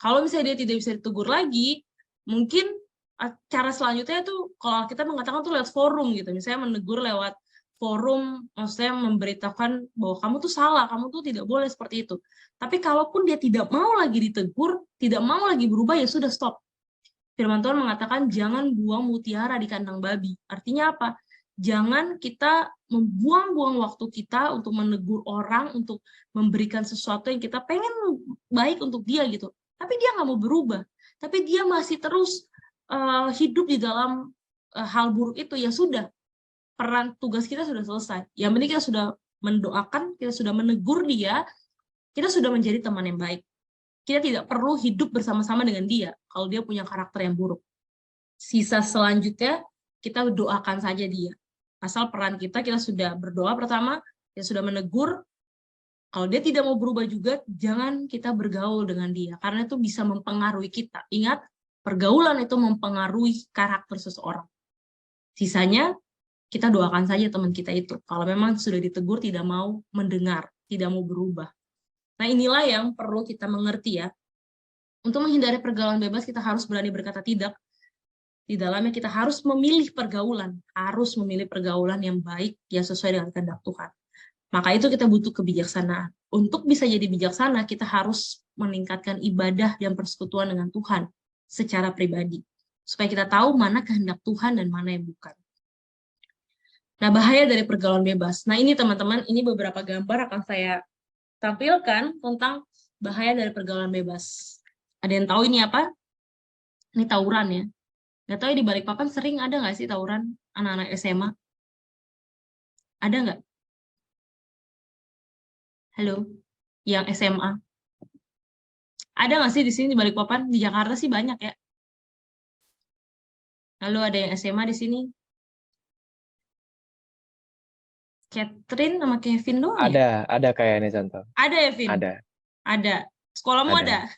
Kalau misalnya dia tidak bisa ditegur lagi, mungkin cara selanjutnya itu kalau kita mengatakan tuh lewat forum gitu. Misalnya menegur lewat forum, maksudnya memberitakan bahwa kamu tuh salah, kamu tuh tidak boleh seperti itu. Tapi kalaupun dia tidak mau lagi ditegur, tidak mau lagi berubah, ya sudah stop. Firman Tuhan mengatakan jangan buang mutiara di kandang babi. Artinya apa? Jangan kita membuang-buang waktu kita untuk menegur orang, untuk memberikan sesuatu yang kita pengen baik untuk dia gitu. Tapi dia nggak mau berubah. Tapi dia masih terus hidup di dalam hal buruk itu, ya sudah. Peran tugas kita sudah selesai. Yang penting kita sudah mendoakan, kita sudah menegur dia, kita sudah menjadi teman yang baik. Kita tidak perlu hidup bersama-sama dengan dia kalau dia punya karakter yang buruk. Sisa selanjutnya kita doakan saja dia. Asal peran kita sudah berdoa pertama, kita sudah menegur. Kalau dia tidak mau berubah juga, jangan kita bergaul dengan dia karena itu bisa mempengaruhi kita. Ingat, pergaulan itu mempengaruhi karakter seseorang. Sisanya kita doakan saja teman kita itu. Kalau memang sudah ditegur tidak mau mendengar, tidak mau berubah. Nah, inilah yang perlu kita mengerti ya. Untuk menghindari pergaulan bebas, kita harus berani berkata tidak. Di dalamnya kita harus memilih pergaulan, yang baik, yang sesuai dengan kehendak Tuhan. Maka itu kita butuh kebijaksanaan. Untuk bisa jadi bijaksana, kita harus meningkatkan ibadah dan persekutuan dengan Tuhan secara pribadi. Supaya kita tahu mana kehendak Tuhan dan mana yang bukan. Nah, bahaya dari pergaulan bebas. Nah, ini teman-teman, ini beberapa gambar akan saya tampilkan tentang bahaya dari pergaulan bebas. Ada yang tahu ini apa? Ini tawuran ya. Nggak tahu di Balikpapan sering ada nggak sih tawuran anak-anak SMA? Ada nggak? Halo, yang SMA. Ada nggak sih di sini di Balikpapan? Di Jakarta sih banyak ya. Lalu ada yang SMA di sini? Catherine sama Kevin doang ya? Ada kayaknya contoh. Ada ya, Vin? Ada. Sekolahmu ada?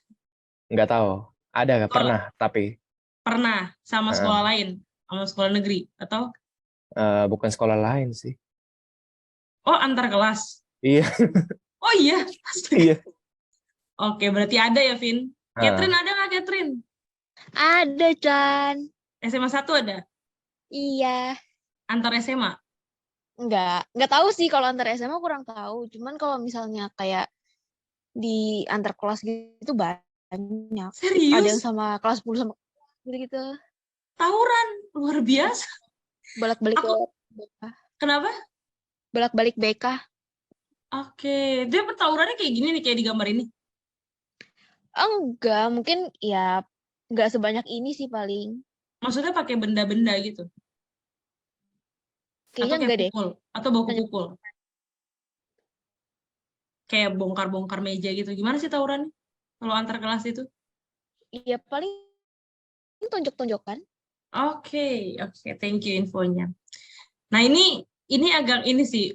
Nggak tahu. Ada, pernah, tapi. Pernah, sama sekolah lain? Sama sekolah negeri? Atau? Bukan sekolah lain sih. Oh, antar kelas? Iya. Oh iya? Iya. Oke, berarti ada ya, Vin? Catherine ada nggak, Catherine? Ada, Chan. SMA 1 ada? Iya. Antar SMA? Nggak tahu sih kalau antar SMA kurang tahu. Cuman kalau misalnya kayak di antar kelas gitu banyak. Serius? Ada yang sama kelas 10 sama gitu. Tawuran, luar biasa. Bolak-balik BK. Kenapa? Bolak-balik BK. Oke, dia pertawurannya kayak gini nih, kayak di gambar ini? Enggak, mungkin ya nggak sebanyak ini sih paling. Maksudnya pakai benda-benda gitu? Kayaknya atau enggak deh. pukul? Atau baku pukul? Kayak bongkar-bongkar meja gitu. Gimana sih tawurannya? Kalau antar kelas itu? Iya, paling tonjok-tonjokan. Oke, thank you infonya. Nah, ini agak ini sih,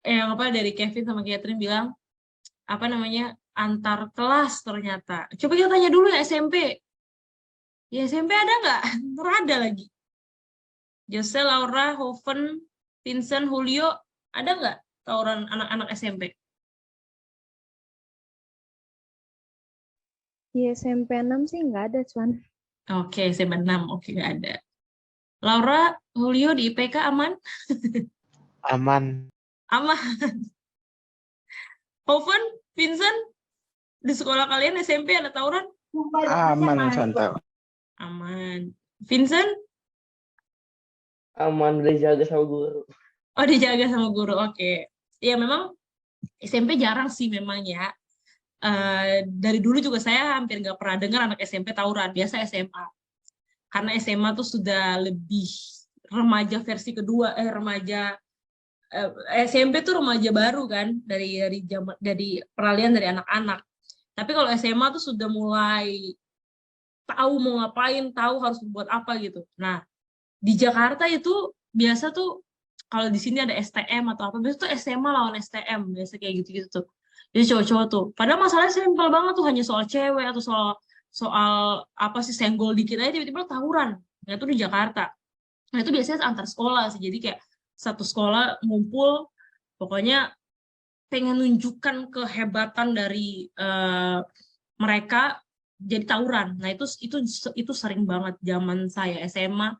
yang apa dari Kevin sama Catherine bilang, apa namanya, antar kelas ternyata. Coba kita tanya dulu ya SMP. Ya SMP ada nggak? Ntar ada lagi. Jose, Laura, Hoven, Vincent, Julio, ada nggak tawuran anak-anak SMP? Di SMP 6 sih nggak ada, Cuan. Oke, SMP 6. Oke, nggak ada. Laura, Julio di IPK aman? Aman. Aman. Hoven, Vincent, di sekolah kalian SMP ada tawuran? Aman, Santa. Aman. Vincent? Aman, dijaga sama guru. Oh, dijaga sama guru. Oke. Ya, memang SMP jarang sih memang ya. Dari dulu juga saya hampir nggak pernah dengar anak SMP tawuran. Biasa SMA. Karena SMA tuh sudah lebih remaja versi kedua. SMP tuh remaja baru kan. Dari peralihan dari anak-anak. Tapi kalau SMA tuh sudah mulai tahu mau ngapain, tahu harus membuat apa gitu. Nah, di Jakarta itu biasa tuh kalau di sini ada STM atau apa, biasa tuh SMA lawan STM, biasa kayak gitu-gitu tuh. Jadi cowok-cowok tuh. Padahal masalahnya simpel banget tuh, hanya soal cewek atau soal apa sih, senggol dikit aja tiba-tiba tawuran. Nah, itu di Jakarta. Nah, itu biasanya antar sekolah sih. Jadi kayak satu sekolah ngumpul, pokoknya pengen nunjukkan kehebatan dari mereka, jadi tawuran. Nah, itu sering banget zaman saya SMA.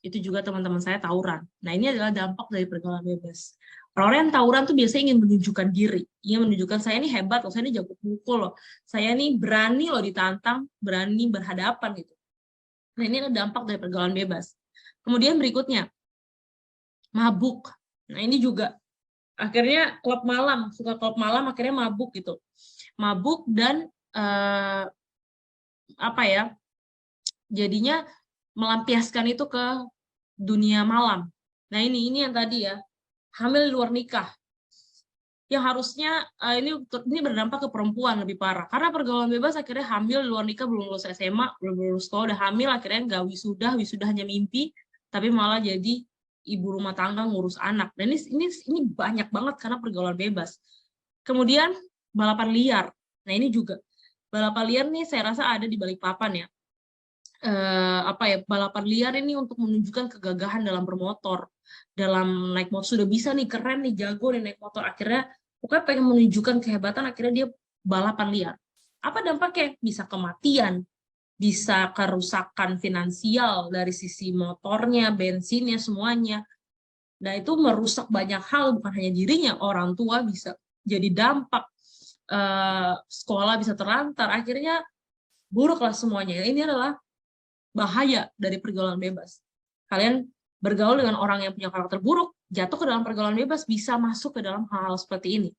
Itu juga teman-teman saya tawuran. Nah, ini adalah dampak dari pergaulan bebas. Orang-orang yang tawuran tuh biasanya ingin menunjukkan diri, ingin menunjukkan saya ini hebat loh, saya ini jago pukul loh, saya ini berani loh ditantang, berani berhadapan gitu. Nah, ini adalah dampak dari pergaulan bebas. Kemudian berikutnya, mabuk. Nah, ini juga akhirnya klub malam, suka klub malam akhirnya mabuk gitu. Mabuk dan jadinya melampiaskan itu ke dunia malam. Nah, ini yang tadi ya, hamil di luar nikah. Yang harusnya ini berdampak ke perempuan lebih parah. Karena pergaulan bebas akhirnya hamil di luar nikah, belum lulus SMA, belum lulus sekolah, udah hamil, akhirnya nggak wisuda hanya mimpi, tapi malah jadi ibu rumah tangga ngurus anak. Dan ini banyak banget karena pergaulan bebas. Kemudian balapan liar. Nah, ini juga balapan liar nih saya rasa ada di Balikpapan ya. balapan liar ini untuk menunjukkan kegagahan dalam bermotor, dalam naik motor. Sudah bisa nih, keren nih, jago nih naik motor, akhirnya pokoknya pengen menunjukkan kehebatan, akhirnya dia balapan liar. Apa dampaknya? Bisa kematian, bisa kerusakan finansial dari sisi motornya, bensinnya, semuanya. Nah, itu merusak banyak hal, bukan hanya dirinya, orang tua bisa jadi dampak, sekolah bisa terlantar, akhirnya buruklah semuanya. Ini adalah bahaya dari pergaulan bebas. Kalian bergaul dengan orang yang punya karakter buruk, jatuh ke dalam pergaulan bebas, bisa masuk ke dalam hal-hal seperti ini.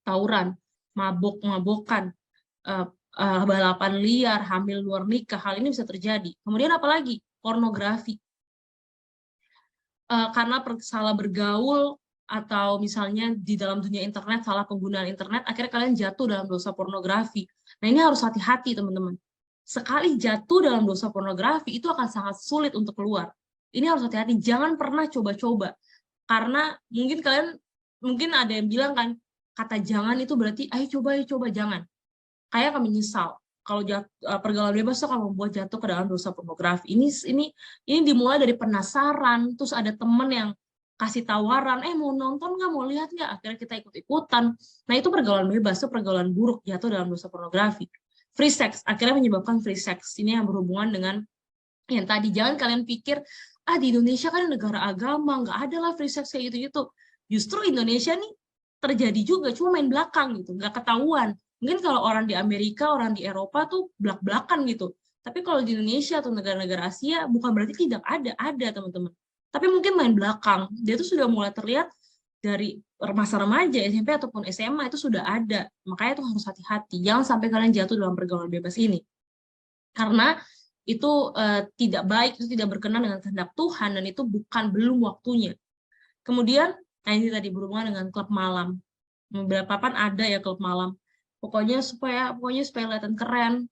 Tawuran, mabok-mabokan, balapan liar, hamil luar nikah, hal ini bisa terjadi. Kemudian apalagi? Pornografi. Karena salah bergaul, atau misalnya di dalam dunia internet, salah penggunaan internet, akhirnya kalian jatuh dalam dosa pornografi. Nah, ini harus hati-hati, teman-teman. Sekali jatuh dalam dosa pornografi, itu akan sangat sulit untuk keluar. Ini harus hati-hati, jangan pernah coba-coba. Karena mungkin ada yang bilang kan, kata jangan itu berarti, ayo coba, jangan. Kayak akan menyesal. Kalau pergaulan bebas itu akan membuat jatuh ke dalam dosa pornografi. Ini dimulai dari penasaran, terus ada temen yang kasih tawaran, mau nonton nggak, mau lihat nggak, akhirnya kita ikut-ikutan. Nah, itu pergaulan bebas, itu pergaulan buruk, jatuh dalam dosa pornografi. Free sex, akhirnya menyebabkan free sex. Ini yang berhubungan dengan yang tadi. Jangan kalian pikir, di Indonesia kan negara agama, nggak ada lah free sex kayak gitu-gitu. Justru Indonesia nih terjadi juga, cuma main belakang gitu, nggak ketahuan. Mungkin kalau orang di Amerika, orang di Eropa tuh belak-belakan gitu. Tapi kalau di Indonesia atau negara-negara Asia, bukan berarti tidak ada teman-teman. Tapi mungkin main belakang. Dia tuh sudah mulai terlihat dari masa remaja, SMP ataupun SMA itu sudah ada. Makanya itu harus hati-hati. Jangan sampai kalian jatuh dalam pergaulan bebas ini. Karena itu tidak baik, itu tidak berkenan dengan kehendak Tuhan, dan itu belum waktunya. Kemudian, ini tadi berhubungan dengan klub malam. Beberapa kan ada ya klub malam. Pokoknya supaya kelihatan keren,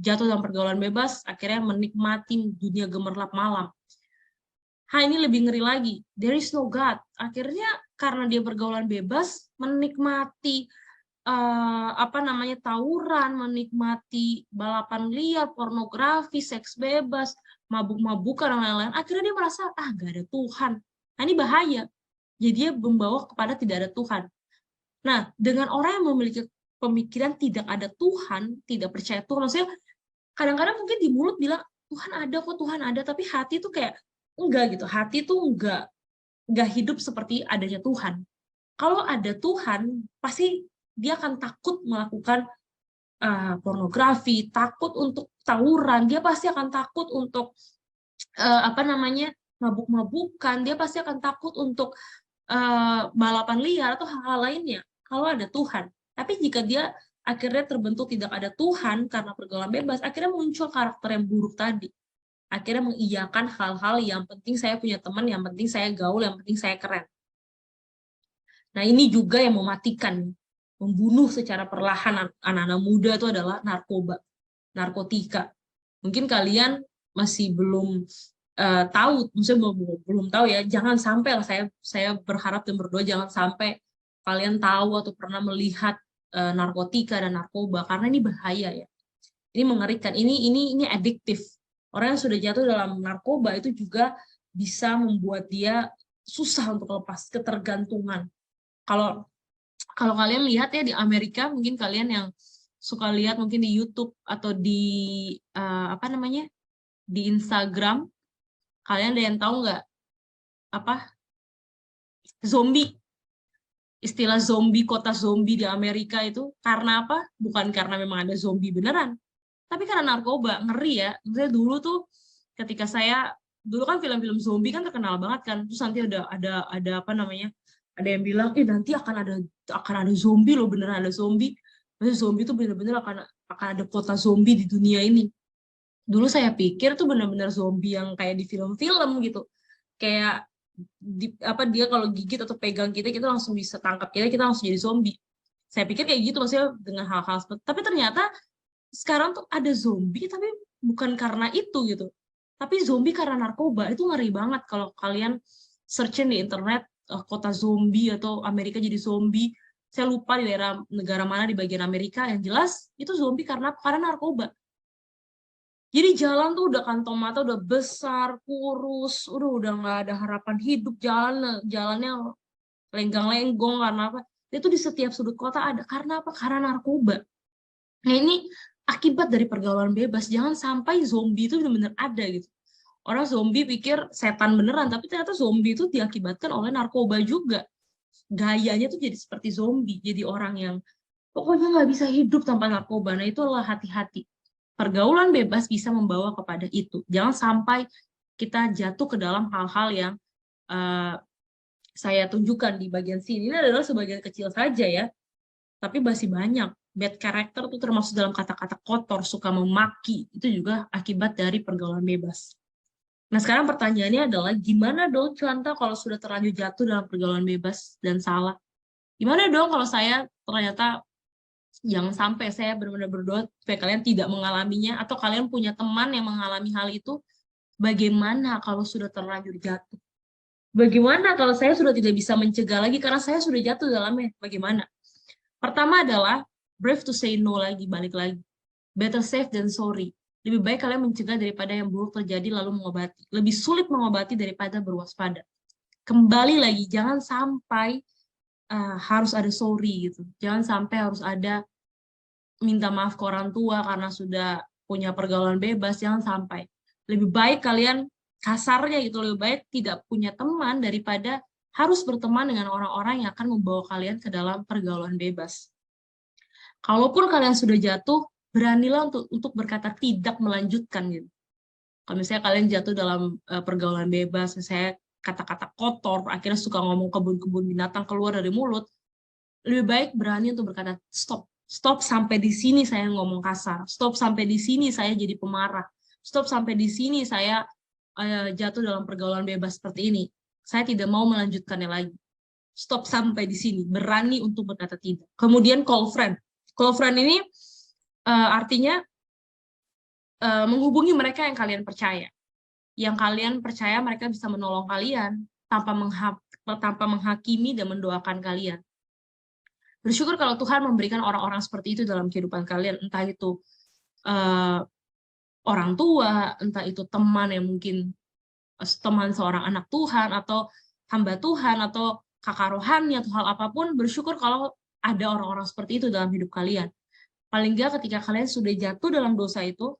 jatuh dalam pergaulan bebas, akhirnya menikmati dunia gemerlap malam. Ini lebih ngeri lagi. There is no God. Akhirnya karena dia pergaulan bebas, menikmati tawuran, menikmati balapan liar, pornografi, seks bebas, mabuk-mabukan, dan lain-lain. Akhirnya dia merasa, gak ada Tuhan. Ini bahaya. Jadi dia membawa kepada tidak ada Tuhan. Nah, dengan orang yang memiliki pemikiran tidak ada Tuhan, tidak percaya Tuhan, maksudnya kadang-kadang mungkin di mulut bilang, Tuhan ada, tapi hati tuh kayak, enggak gitu. Hati tuh enggak hidup seperti adanya Tuhan. Kalau ada Tuhan, pasti dia akan takut melakukan pornografi, takut untuk tawuran, dia pasti akan takut untuk mabuk-mabukan, dia pasti akan takut untuk balapan liar atau hal-hal lainnya kalau ada Tuhan. Tapi jika dia akhirnya terbentuk tidak ada Tuhan karena pergaulan bebas, akhirnya muncul karakter yang buruk tadi. Akhirnya mengiyakan hal-hal yang penting saya punya teman, yang penting saya gaul, yang penting saya keren. Nah, ini juga yang mematikan, membunuh secara perlahan anak-anak muda itu adalah narkotika. Mungkin kalian masih belum tahu, maksudnya belum tahu ya, jangan sampai lah, saya berharap dan berdoa jangan sampai kalian tahu atau pernah melihat narkotika dan narkoba, karena ini bahaya ya. Ini mengerikan, ini adiktif. Orang yang sudah jatuh dalam narkoba itu juga bisa membuat dia susah untuk lepas, ketergantungan. Kalau kalian lihat ya di Amerika, mungkin kalian yang suka lihat mungkin di YouTube atau di di Instagram, kalian ada yang tahu nggak zombie? Istilah zombie, kota zombie di Amerika itu karena apa? Bukan karena memang ada zombie beneran, tapi karena narkoba. Ngeri ya. Misalnya dulu tuh ketika dulu kan film-film zombie kan terkenal banget kan. Terus nanti ada yang bilang, nanti akan ada zombie loh, beneran ada zombie. Maksudnya zombie itu bener-bener akan ada kota zombie di dunia ini. Dulu saya pikir tuh bener-bener zombie yang kayak di film-film gitu. Kayak dia kalau gigit atau pegang kita langsung bisa tangkap kita langsung jadi zombie. Saya pikir kayak gitu, maksudnya dengan hal-hal seperti, tapi ternyata sekarang tuh ada zombie tapi bukan karena itu gitu, tapi zombie karena narkoba. Itu ngeri banget kalau kalian searching di internet kota zombie atau Amerika jadi zombie. Saya lupa di daerah negara mana di bagian Amerika, yang jelas itu zombie karena narkoba. Jadi jalan tuh udah kantong mata udah besar, kurus, udah nggak ada harapan hidup, jalannya lenggang-lenggong karena apa? Itu di setiap sudut kota ada. Karena apa? Karena narkoba. Nah ini akibat dari pergaulan bebas. Jangan sampai zombie itu benar-benar ada gitu. Orang zombie pikir setan beneran, tapi ternyata zombie itu diakibatkan oleh narkoba juga. Gayanya tuh jadi seperti zombie, jadi orang yang pokoknya nggak bisa hidup tanpa narkoba. Nah itulah hati-hati. Pergaulan bebas bisa membawa kepada itu. Jangan sampai kita jatuh ke dalam hal-hal yang saya tunjukkan di bagian sini. Ini adalah sebagian kecil saja ya, tapi masih banyak. Bad character itu termasuk dalam kata-kata kotor, suka memaki, itu juga akibat dari pergaulan bebas. Nah sekarang pertanyaannya adalah gimana dong Cuanta kalau sudah terlanjur jatuh dalam pergaulan bebas dan salah? Gimana dong kalau saya ternyata, jangan sampai saya benar-benar berdoa supaya kalian tidak mengalaminya, atau kalian punya teman yang mengalami hal itu, bagaimana kalau sudah terlanjur jatuh? Bagaimana kalau saya sudah tidak bisa mencegah lagi karena saya sudah jatuh dalamnya? Bagaimana? Pertama adalah brave to say no lagi, balik lagi. Better safe than sorry. Lebih baik kalian mencegah daripada yang buruk terjadi lalu mengobati. Lebih sulit mengobati daripada berwaspada. Kembali lagi, jangan sampai harus ada sorry gitu. Jangan sampai harus ada minta maaf ke orang tua karena sudah punya pergaulan bebas, jangan sampai. Lebih baik kalian kasarnya gitu, lebih baik tidak punya teman daripada harus berteman dengan orang-orang yang akan membawa kalian ke dalam pergaulan bebas. Kalaupun kalian sudah jatuh, beranilah untuk berkata tidak melanjutkan gitu. Kalau misalnya kalian jatuh dalam pergaulan bebas, misalnya kata-kata kotor, akhirnya suka ngomong kebun-kebun binatang keluar dari mulut, lebih baik berani untuk berkata stop. Stop sampai di sini saya ngomong kasar. Stop sampai di sini saya jadi pemarah. Stop sampai di sini saya jatuh dalam pergaulan bebas seperti ini. Saya tidak mau melanjutkannya lagi. Stop sampai di sini. Berani untuk berkata tidak. Kemudian call friend. Call friend ini artinya menghubungi mereka yang kalian percaya. Yang kalian percaya mereka bisa menolong kalian tanpa menghakimi dan mendoakan kalian. Bersyukur kalau Tuhan memberikan orang-orang seperti itu dalam kehidupan kalian, entah itu orang tua, entah itu teman yang mungkin teman seorang anak Tuhan, atau hamba Tuhan, atau kakak rohani, atau hal apapun. Bersyukur kalau ada orang-orang seperti itu dalam hidup kalian. Paling nggak ketika kalian sudah jatuh dalam dosa itu,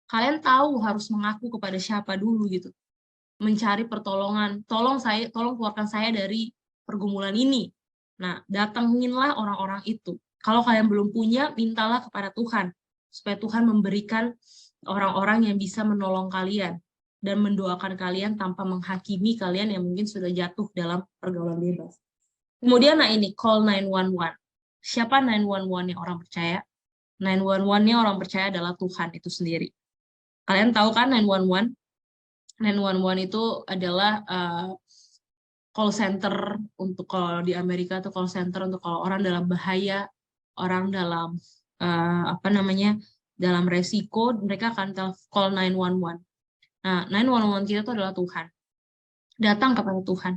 kalian tahu harus mengaku kepada siapa dulu gitu. Mencari pertolongan, tolong keluarkan saya dari pergumulan ini. Nah, datanginlah orang-orang itu. Kalau kalian belum punya, mintalah kepada Tuhan, supaya Tuhan memberikan orang-orang yang bisa menolong kalian, dan mendoakan kalian tanpa menghakimi kalian yang mungkin sudah jatuh dalam pergaulan bebas. Kemudian, nah ini, call 911. Siapa 911-nya orang percaya? 911-nya orang percaya adalah Tuhan itu sendiri. Kalian tahu kan 911? 911 itu adalah call center untuk, kalau di Amerika itu call center untuk kalau orang dalam bahaya, orang dalam dalam resiko, mereka akan call 911. Nah, 911 kita itu adalah Tuhan. Datang kepada Tuhan.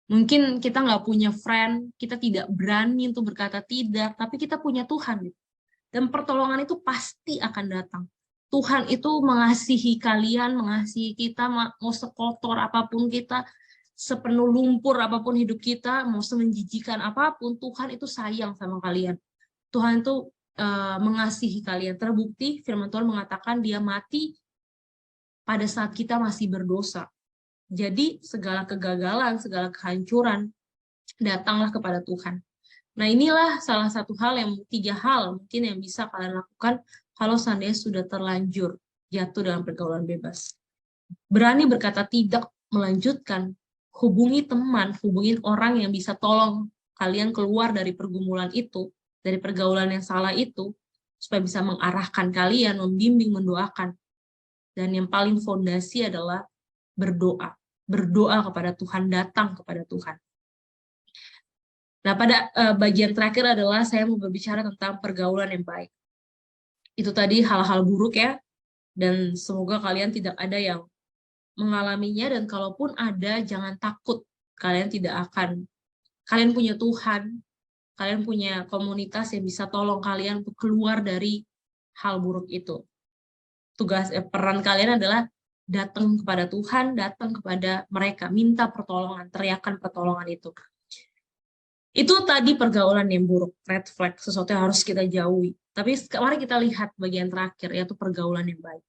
Mungkin kita nggak punya friend, kita tidak berani untuk berkata tidak, tapi kita punya Tuhan. Dan pertolongan itu pasti akan datang. Tuhan itu mengasihi kalian, mengasihi kita, mau sekotor apapun kita, sepenuh lumpur apapun hidup kita, mau semenjijikan apapun, Tuhan itu sayang sama kalian. Tuhan itu mengasihi kalian. Terbukti firman Tuhan mengatakan dia mati pada saat kita masih berdosa. Jadi segala kegagalan, segala kehancuran, datanglah kepada Tuhan. Nah inilah salah satu hal yang, 3 hal mungkin yang bisa kalian lakukan kalau seandainya sudah terlanjur jatuh dalam pergaulan bebas. Berani berkata tidak melanjutkan, hubungi teman, hubungi orang yang bisa tolong kalian keluar dari pergumulan itu, dari pergaulan yang salah itu, supaya bisa mengarahkan kalian, membimbing, mendoakan. Dan yang paling fondasi adalah berdoa. Berdoa kepada Tuhan, datang kepada Tuhan. Nah, pada bagian terakhir adalah saya mau berbicara tentang pergaulan yang baik. Itu tadi hal-hal buruk ya, dan semoga kalian tidak ada yang mengalaminya, dan kalaupun ada, jangan takut. Kalian punya Tuhan, kalian punya komunitas yang bisa tolong kalian untuk keluar dari hal buruk itu. peran kalian adalah datang kepada Tuhan, datang kepada mereka, minta pertolongan, teriakan pertolongan itu. Itu tadi pergaulan yang buruk, red flag, sesuatu yang harus kita jauhi. Tapi mari kita lihat bagian terakhir, yaitu pergaulan yang baik.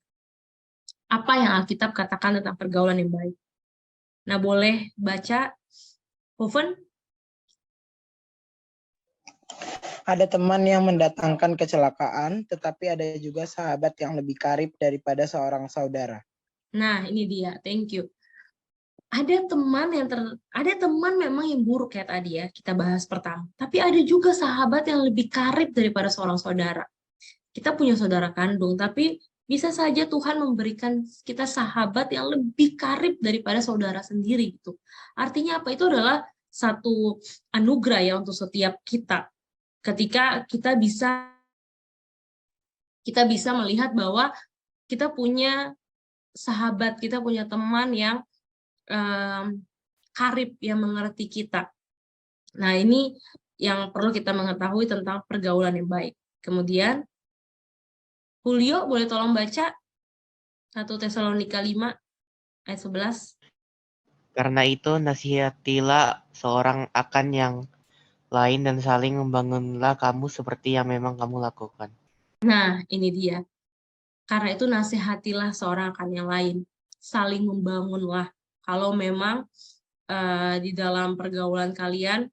Apa yang Alkitab katakan tentang pergaulan yang baik? Nah, boleh baca, Hoven? Ada teman yang mendatangkan kecelakaan, tetapi ada juga sahabat yang lebih karib daripada seorang saudara. Nah, ini dia. Thank you. Ada teman memang yang buruk kayak tadi ya, kita bahas pertama. Tapi ada juga sahabat yang lebih karib daripada seorang saudara. Kita punya saudara kandung, tapi bisa saja Tuhan memberikan kita sahabat yang lebih karib daripada saudara sendiri gitu. Artinya apa? Itu adalah satu anugerah ya untuk setiap kita. Ketika kita bisa melihat bahwa kita punya sahabat, kita punya teman yang karib, yang mengerti kita. Nah, ini yang perlu kita mengetahui tentang pergaulan yang baik. Kemudian, Julio, boleh tolong baca 1 Tesalonika 5 ayat 11. Karena itu nasihatilah seorang akan yang lain dan saling membangunlah kamu seperti yang memang kamu lakukan. Nah, ini dia. Karena itu nasihatilah seorang akan yang lain. Saling membangunlah. Kalau memang di dalam pergaulan kalian,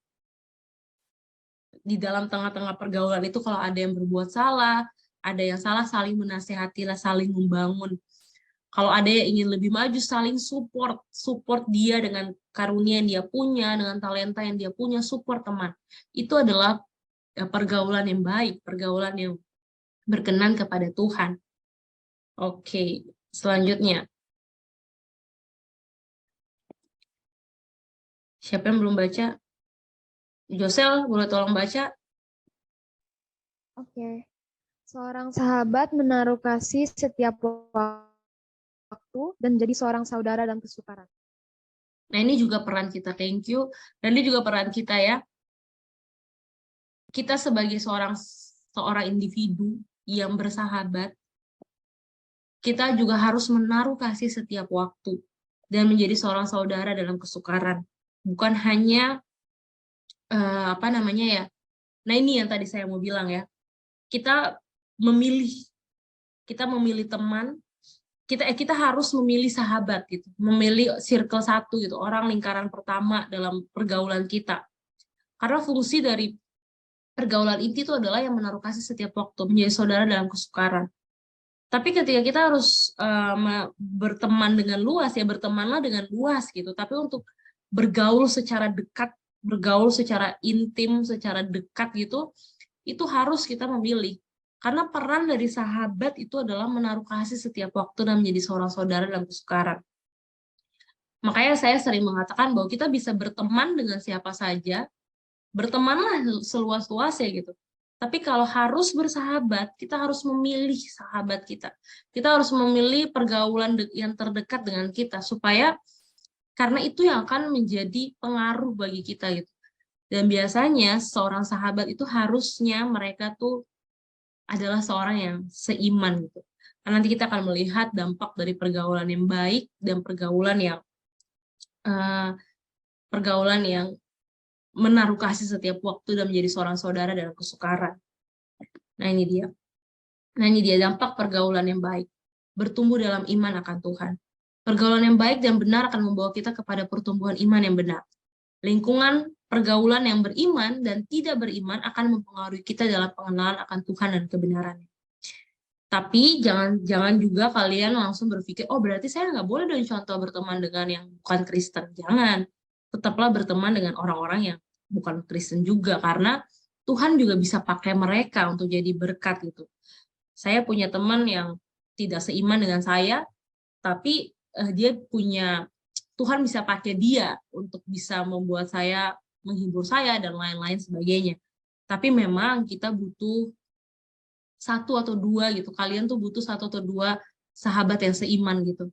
di dalam tengah-tengah pergaulan itu kalau ada yang berbuat salah, ada yang salah, saling menasihatilah, saling membangun. Kalau ada yang ingin lebih maju, saling support dia dengan karunia yang dia punya, dengan talenta yang dia punya, support teman. Itu adalah pergaulan yang baik, pergaulan yang berkenan kepada Tuhan. Oke, selanjutnya. Siapa yang belum baca? Josel, boleh tolong baca? Oke. Seorang sahabat menaruh kasih setiap waktu dan jadi seorang saudara dalam kesukaran. Nah, ini juga peran kita, thank you. Dan ini juga peran kita ya. Kita sebagai seorang individu yang bersahabat, kita juga harus menaruh kasih setiap waktu dan menjadi seorang saudara dalam kesukaran. Bukan hanya Nah, ini yang tadi saya mau bilang ya. Kita memilih teman, kita harus memilih sahabat gitu, memilih circle satu gitu, orang lingkaran pertama dalam pergaulan kita. Karena fungsi dari pergaulan inti itu adalah yang menaruh kasih setiap waktu, menjadi saudara dalam kesukaran. Tapi ketika kita harus berteman dengan luas, ya bertemanlah dengan luas gitu. Tapi untuk bergaul secara dekat, bergaul secara intim, secara dekat gitu, itu harus kita memilih. Karena peran dari sahabat itu adalah menaruh kasih setiap waktu dan menjadi seorang saudara dalam kesukaran. Makanya saya sering mengatakan bahwa kita bisa berteman dengan siapa saja, bertemanlah seluas-luasnya gitu. Tapi kalau harus bersahabat, kita harus memilih sahabat kita. Kita harus memilih pergaulan yang terdekat dengan kita, supaya karena itu yang akan menjadi pengaruh bagi kita gitu. Dan biasanya seorang sahabat itu harusnya mereka tuh adalah seorang yang seiman gitu. Karena nanti kita akan melihat dampak dari pergaulan yang baik dan pergaulan yang menaruh kasih setiap waktu dan menjadi seorang saudara dalam kesukaran. Nah, ini dia dampak pergaulan yang baik. Bertumbuh dalam iman akan Tuhan. Pergaulan yang baik dan benar akan membawa kita kepada pertumbuhan iman yang benar. Lingkungan pergaulan yang beriman dan tidak beriman akan mempengaruhi kita dalam pengenalan akan Tuhan dan kebenarannya. Tapi jangan juga kalian langsung berpikir, oh berarti saya nggak boleh dong contoh berteman dengan yang bukan Kristen. Jangan. Tetaplah berteman dengan orang-orang yang bukan Kristen juga, karena Tuhan juga bisa pakai mereka untuk jadi berkat gitu. Saya punya teman yang tidak seiman dengan saya, tapi Tuhan bisa pakai dia untuk bisa membuat saya, menghibur saya, dan lain-lain sebagainya. Tapi memang kita butuh 1 atau 2 gitu. Kalian tuh butuh 1 atau 2 sahabat yang seiman gitu.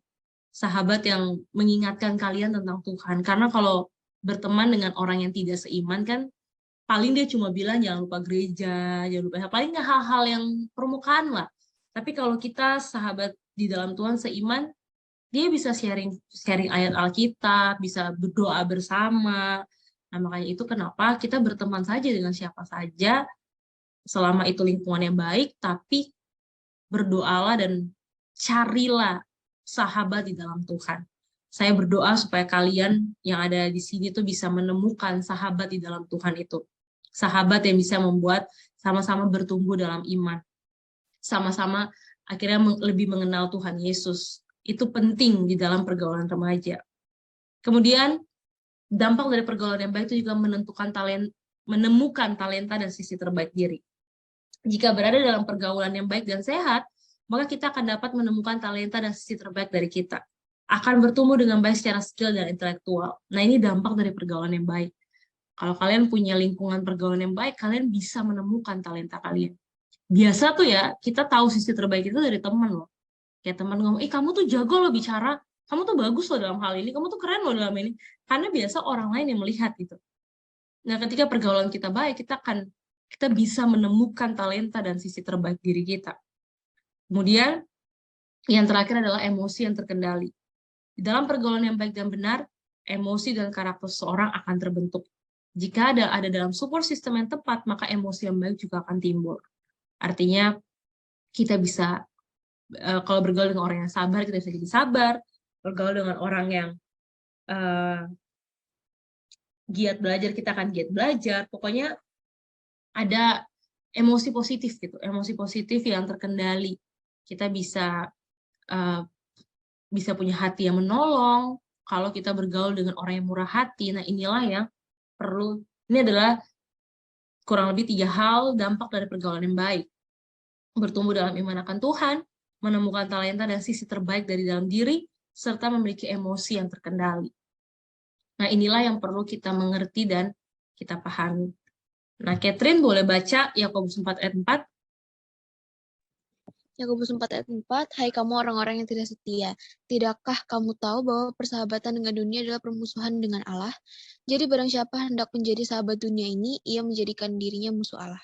Sahabat yang mengingatkan kalian tentang Tuhan. Karena kalau berteman dengan orang yang tidak seiman kan, paling dia cuma bilang jangan lupa gereja, jangan lupa, paling nggak hal-hal yang permukaan lah. Tapi kalau kita sahabat di dalam Tuhan seiman, dia bisa sharing ayat Alkitab, bisa berdoa bersama. Nah, makanya itu kenapa kita berteman saja dengan siapa saja, selama itu lingkungannya baik, tapi berdoalah dan carilah sahabat di dalam Tuhan. Saya berdoa supaya kalian yang ada di sini tuh bisa menemukan sahabat di dalam Tuhan itu. Sahabat yang bisa membuat sama-sama bertumbuh dalam iman. Sama-sama akhirnya lebih mengenal Tuhan Yesus. Itu penting di dalam pergaulan remaja. Kemudian, dampak dari pergaulan yang baik itu juga menemukan talenta dan sisi terbaik diri. Jika berada dalam pergaulan yang baik dan sehat, maka kita akan dapat menemukan talenta dan sisi terbaik dari kita. Akan bertumbuh dengan baik secara skill dan intelektual. Nah, ini dampak dari pergaulan yang baik. Kalau kalian punya lingkungan pergaulan yang baik, kalian bisa menemukan talenta kalian. Biasa tuh ya, kita tahu sisi terbaik itu dari teman loh. Kayak teman ngomong, kamu tuh jago loh bicara, kamu tuh bagus loh dalam hal ini, kamu tuh keren loh dalam ini. Karena biasa orang lain yang melihat gitu. Nah, ketika pergaulan kita baik, kita bisa menemukan talenta dan sisi terbaik diri kita. Kemudian, yang terakhir adalah emosi yang terkendali. Di dalam pergaulan yang baik dan benar, emosi dan karakter seseorang akan terbentuk. Jika ada dalam support system yang tepat, maka emosi yang baik juga akan timbul. Artinya, kita bisa, kalau bergaul dengan orang yang sabar, kita bisa jadi sabar. Bergaul dengan orang yang giat belajar, kita akan giat belajar. Pokoknya ada emosi positif gitu, emosi positif yang terkendali. Kita bisa punya hati yang menolong. Kalau kita bergaul dengan orang yang murah hati, nah inilah yang perlu. Ini adalah kurang lebih 3 hal dampak dari pergaulan yang baik. Bertumbuh dalam iman akan Tuhan, menemukan talenta dan sisi terbaik dari dalam diri, serta memiliki emosi yang terkendali. Nah, inilah yang perlu kita mengerti dan kita pahami. Nah, Catherine boleh baca Yakobus 4 ayat 4. Yakobus 4 ayat 4, hai kamu orang-orang yang tidak setia, tidakkah kamu tahu bahwa persahabatan dengan dunia adalah permusuhan dengan Allah? Jadi barang siapa hendak menjadi sahabat dunia ini, ia menjadikan dirinya musuh Allah.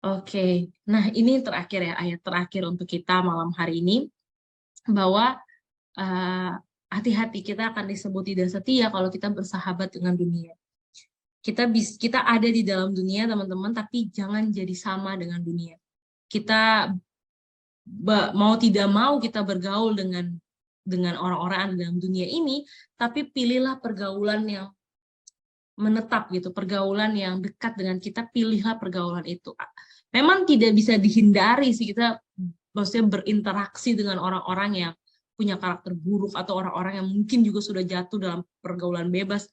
Oke, nah ini terakhir ya, ayat terakhir untuk kita malam hari ini, bahwa hati-hati kita akan disebut tidak setia kalau kita bersahabat dengan dunia. Kita ada di dalam dunia, teman-teman, tapi jangan jadi sama dengan dunia. Kita mau tidak mau kita bergaul dengan orang-orang dalam dunia ini, tapi pilihlah pergaulan yang menetap gitu, pergaulan yang dekat dengan kita, pilihlah pergaulan itu. Memang tidak bisa dihindari sih kita maksudnya berinteraksi dengan orang-orang yang punya karakter buruk atau orang-orang yang mungkin juga sudah jatuh dalam pergaulan bebas.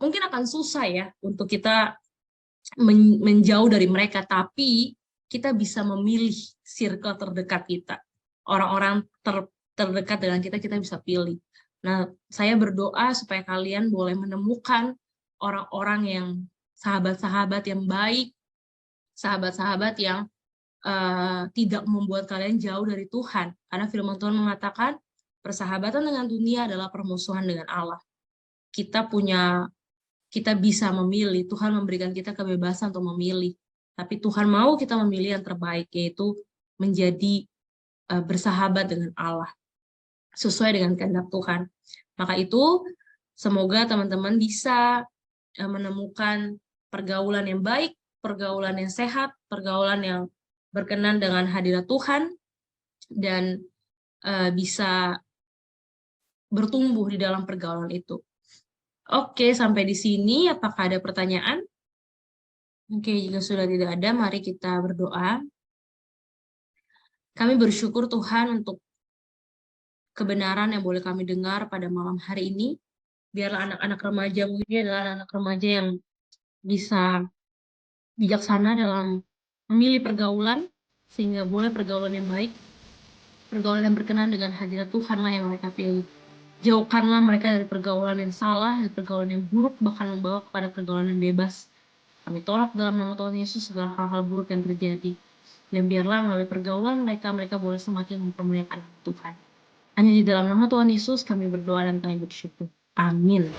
Mungkin akan susah ya untuk kita menjauh dari mereka, tapi kita bisa memilih circle terdekat kita. Orang-orang terdekat dengan kita bisa pilih. Nah, saya berdoa supaya kalian boleh menemukan orang-orang yang sahabat-sahabat yang baik, sahabat-sahabat yang tidak membuat kalian jauh dari Tuhan. Karena firman Tuhan mengatakan, persahabatan dengan dunia adalah permusuhan dengan Allah. Kita bisa memilih, Tuhan memberikan kita kebebasan untuk memilih. Tapi Tuhan mau kita memilih yang terbaik, yaitu menjadi bersahabat dengan Allah, sesuai dengan kehendak Tuhan. Maka itu, semoga teman-teman bisa menemukan pergaulan yang baik, pergaulan yang sehat, pergaulan yang berkenan dengan hadirat Tuhan, dan bisa bertumbuh di dalam pergaulan itu. Oke, sampai di sini. Apakah ada pertanyaan? Oke, jika sudah tidak ada, mari kita berdoa. Kami bersyukur Tuhan untuk kebenaran yang boleh kami dengar pada malam hari ini. Biarlah anak-anak remaja ini adalah anak remaja yang bisa bijaksana dalam memilih pergaulan, sehingga boleh pergaulan yang baik, pergaulan yang berkenan dengan hadirat Tuhanlah yang mereka pilih. Jauhkanlah mereka dari pergaulan yang salah, dari pergaulan yang buruk, bahkan membawa kepada pergaulan yang bebas. Kami tolak dalam nama Tuhan Yesus segala hal-hal buruk yang terjadi. Dan biarlah melalui pergaulan mereka boleh semakin mempermuliakan Tuhan. Hanya di dalam nama Tuhan Yesus kami berdoa dan kami bersyukur. Amin.